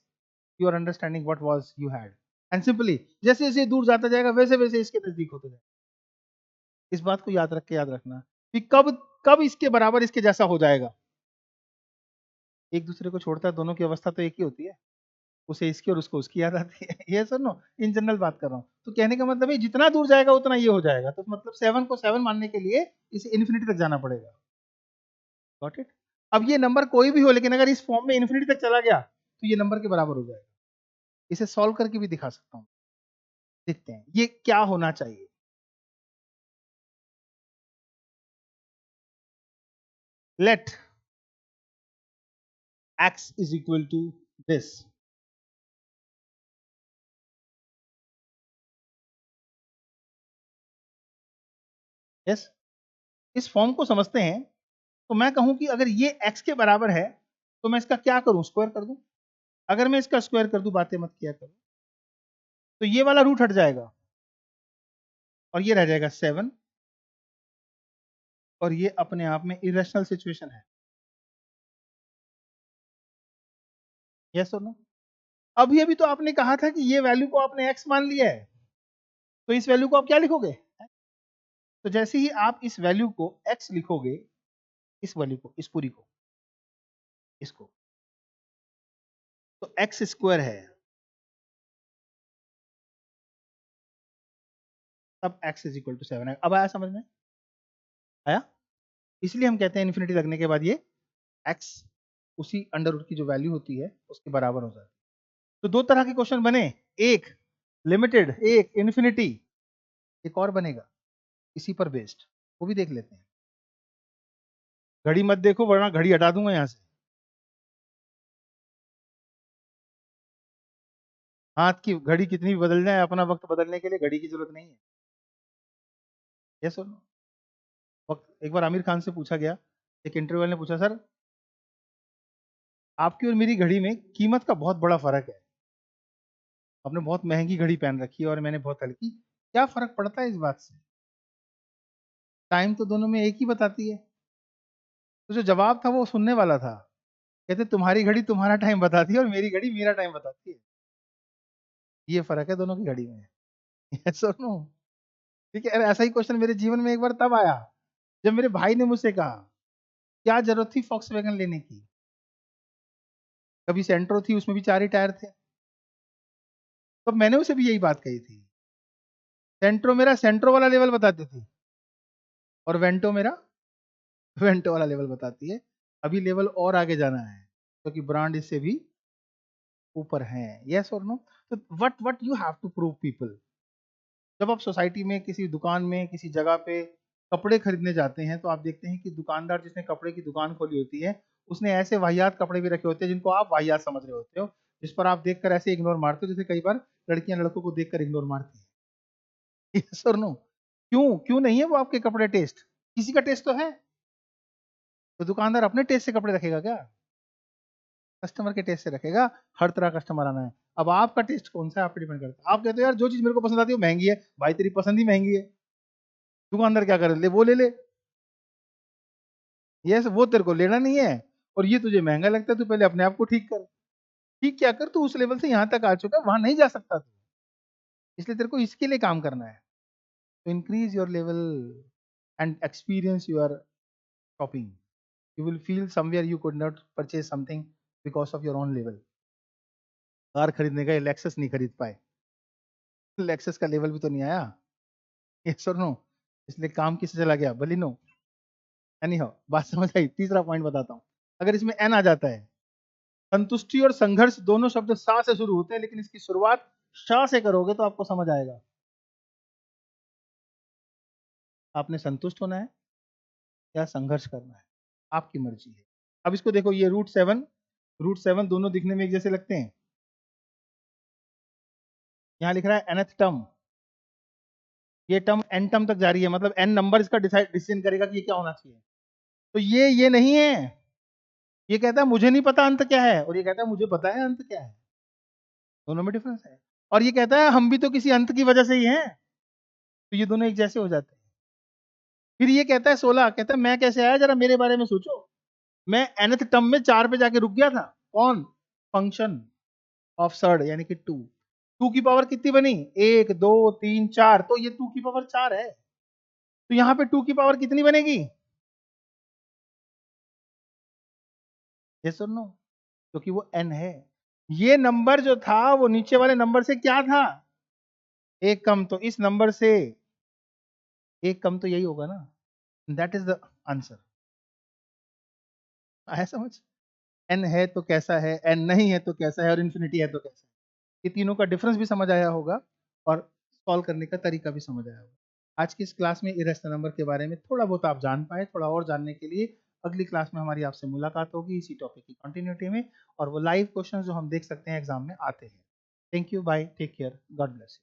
you are understanding what was you had, and simply जैसे जैसे दूर जाता जाएगा वैसे वैसे इसके नजदीक होते जाएगा। इस बात को याद रख के याद रखना कि कब कब इसके बराबर इसके जैसा हो जाएगा। एक दूसरे को छोड़ता है, दोनों की अवस्था तो एक ही होती है, उसे इसकी और उसको उसकी याद आती है ये सुनो, इन जनरल बात कर रहा हूँ। तो कहने का मतलब है जितना दूर जाएगा उतना ये हो जाएगा, तो मतलब 7 को 7 मानने के लिए इसे इन्फिनिटी तक जाना पड़ेगा। Got it? अब ये नंबर कोई भी हो लेकिन अगर इस फॉर्म में इन्फिनिटी तक चला गया तो ये नंबर के बराबर हो जाएगा। इसे सॉल्व करके भी दिखा सकता हूँ, देखते हैं ये क्या होना चाहिए। Let x is equal to this. Yes, इस फॉर्म को समझते हैं तो मैं कहूं कि अगर ये x के बराबर है तो मैं इसका क्या करूं, स्क्वायर कर दूं। अगर मैं इसका स्क्वायर कर दूं, बातें मत किया करो, तो ये वाला रूट हट जाएगा और ये रह जाएगा 7, और ये अपने आप में इरेशनल सिचुएशन है। यस और नो? अभी अभी तो आपने कहा था कि ये वैल्यू को आपने x मान लिया है, तो इस वैल्यू को आप क्या लिखोगे? तो जैसे ही आप इस वैल्यू को x लिखोगे, इस वैल्यू को, इस पूरी को, इसको, तो x स्क्वायर है, तब x इज इक्वल टू 7 है। अब आया समझ में? आया? इसलिए हम कहते हैं इन्फिनिटी लगने के बाद ये x उसी अंडर रूट की जो वैल्यू होती है उसके बराबर हो जाता है। तो दो तरह के क्वेश्चन बने, एक लिमिटेड, एक इन्फिनिटी, एक और बनेगा इसी पर बेस्ड, वो भी देख लेते हैं। घड़ी मत देखो वरना घड़ी हटा दूंगा यहां से। हाथ की घड़ी कितनी भी बदल जाए, अपना वक्त बदलने के लिए घड़ी की जरूरत नहीं है। यस और नो? वक्त एक बार आमिर खान से पूछा गया, एक इंटरव्यू ने पूछा, सर आपकी और मेरी घड़ी में कीमत का बहुत बड़ा फर्क है, आपने बहुत महंगी घड़ी पहन रखी है और मैंने बहुत हल्की, क्या फर्क पड़ता है इस बात से? टाइम तो दोनों में एक ही बताती है। तो जो जवाब था वो सुनने वाला था। कहते तुम्हारी घड़ी तुम्हारा टाइम बताती है और मेरी घड़ी मेरा टाइम बताती है, ये फर्क है दोनों की घड़ी में। यस और नो? ठीक है। अरे ऐसा ही क्वेश्चन मेरे जीवन में एक बार तब आया जब मेरे भाई ने मुझसे कहा क्या जरूरत थी फॉक्स वैगन लेने की, कभी सेंट्रो थी उसमें भी 4 ही टायर थे। तो मैंने उसे भी यही बात कही थी, सेंट्रो मेरा सेंट्रो वाला लेवल बताती थी और वेंटो मेरा वेंटो वाला लेवल बताती है। अभी लेवल और आगे जाना है क्योंकि ब्रांड इससे भी ऊपर है। यस और नो? तो what you have to prove people, जब आप सोसाइटी में किसी दुकान में किसी जगह पे कपड़े खरीदने जाते हैं तो आप देखते हैं कि दुकानदार जिसने कपड़े की दुकान खोली होती है उसने ऐसे वाहियात कपड़े भी रखे होते हैं जिनको आप वाहियात समझ रहे होते हो, जिस पर आप देखकर ऐसे इग्नोर मारते हो जैसे कई बार लड़कियां लड़कों को देखकर इग्नोर मारती हैं। यस और नो? क्यों क्यों नहीं है वो आपके कपड़े टेस्ट? किसी का टेस्ट तो है, तो दुकानदार अपने टेस्ट से कपड़े रखेगा क्या? कस्टमर के टेस्ट से रखेगा। हर तरह कस्टमर आना है। अब आपका टेस्ट कौन सा है आप पे डिपेंड करता है। आप कहते हो यार जो चीज मेरे को पसंद आती है वो महंगी है, भाई तेरी पसंद ही महंगी है, दुकानदार क्या करे, ले वो ले ले। यस, वो तेरे को लेना नहीं है और ये तुझे महंगा लगता है, तू पहले अपने आप को ठीक कर। ठीक क्या कर, तू उस लेवल से यहाँ तक आ चुका है, वहां नहीं जा सकता तू, इसलिए तेरे को इसके लिए काम करना है। तो increase your level and experience your shopping, you will feel somewhere you could not purchase something because of your own level. Car खरीदने का लेक्सस नहीं खरीद पाए, लेक्सस का लेवल भी तो नहीं आया। यस और नो? इसलिए काम किससे चला गया, बलिनो। एनी हाउ, बात समझ आई। तीसरा पॉइंट बताता हूँ, अगर इसमें एन आ जाता है, संतुष्टि और संघर्ष दोनों शब्द सा से शुरू होते हैं लेकिन इसकी शुरुआत शा से करोगे तो आपको समझ आएगा। आपने संतुष्ट होना है या संघर्ष करना है, आपकी मर्जी है। अब इसको देखो, ये रूट 7 दोनों दिखने में एक जैसे लगते हैं। यहाँ लिख रहा है nth टर्म, ये टर्म n टर्म तक जा रही है, मतलब n नंबर इसका डिसीजन करेगा कि ये क्या होना चाहिए। तो ये नहीं है, ये कहता है मुझे नहीं पता अंत क्या है और ये कहता है मुझे पता है अंत क्या है, दोनों में डिफरेंस है। और ये कहता है हम भी तो किसी अंत की वजह से ही हैं, तो ये दोनों एक जैसे हो जाते हैं। फिर ये कहता है 16, कहता है मैं कैसे आया, जरा मेरे बारे में सोचो। मैं nth टर्म में 4 पे जाके रुक गया था। कौन? फंक्शन ऑफ सर्ड यानी कि 2 की पावर कितनी बनी, 1 2 3 4, तो ये 2 की पावर 4 है। तो यहाँ पे 2 की पावर कितनी बनेगी? यस और नो? क्योंकि वो n है। ये नंबर जो था वो नीचे वाले नंबर से क्या था, एक कम, तो इस नंबर से एक कम तो यही होगा ना, दैट इज द आंसर। आया समझ? n है तो कैसा है, n नहीं है तो कैसा है, और इन्फिनिटी है तो कैसा है। ये तीनों का डिफरेंस भी समझ आया होगा और सॉल्व करने का तरीका भी समझ आया होगा। आज की इस क्लास में इरेशनल नंबर के बारे में थोड़ा बहुत आप जान पाए। थोड़ा और जानने के लिए अगली क्लास में हमारी आपसे मुलाकात होगी इसी टॉपिक की कंटिन्यूटी में, और वो लाइव क्वेश्चन जो हम देख सकते हैं एग्जाम में आते हैं। Thank you, bye, take care, God bless.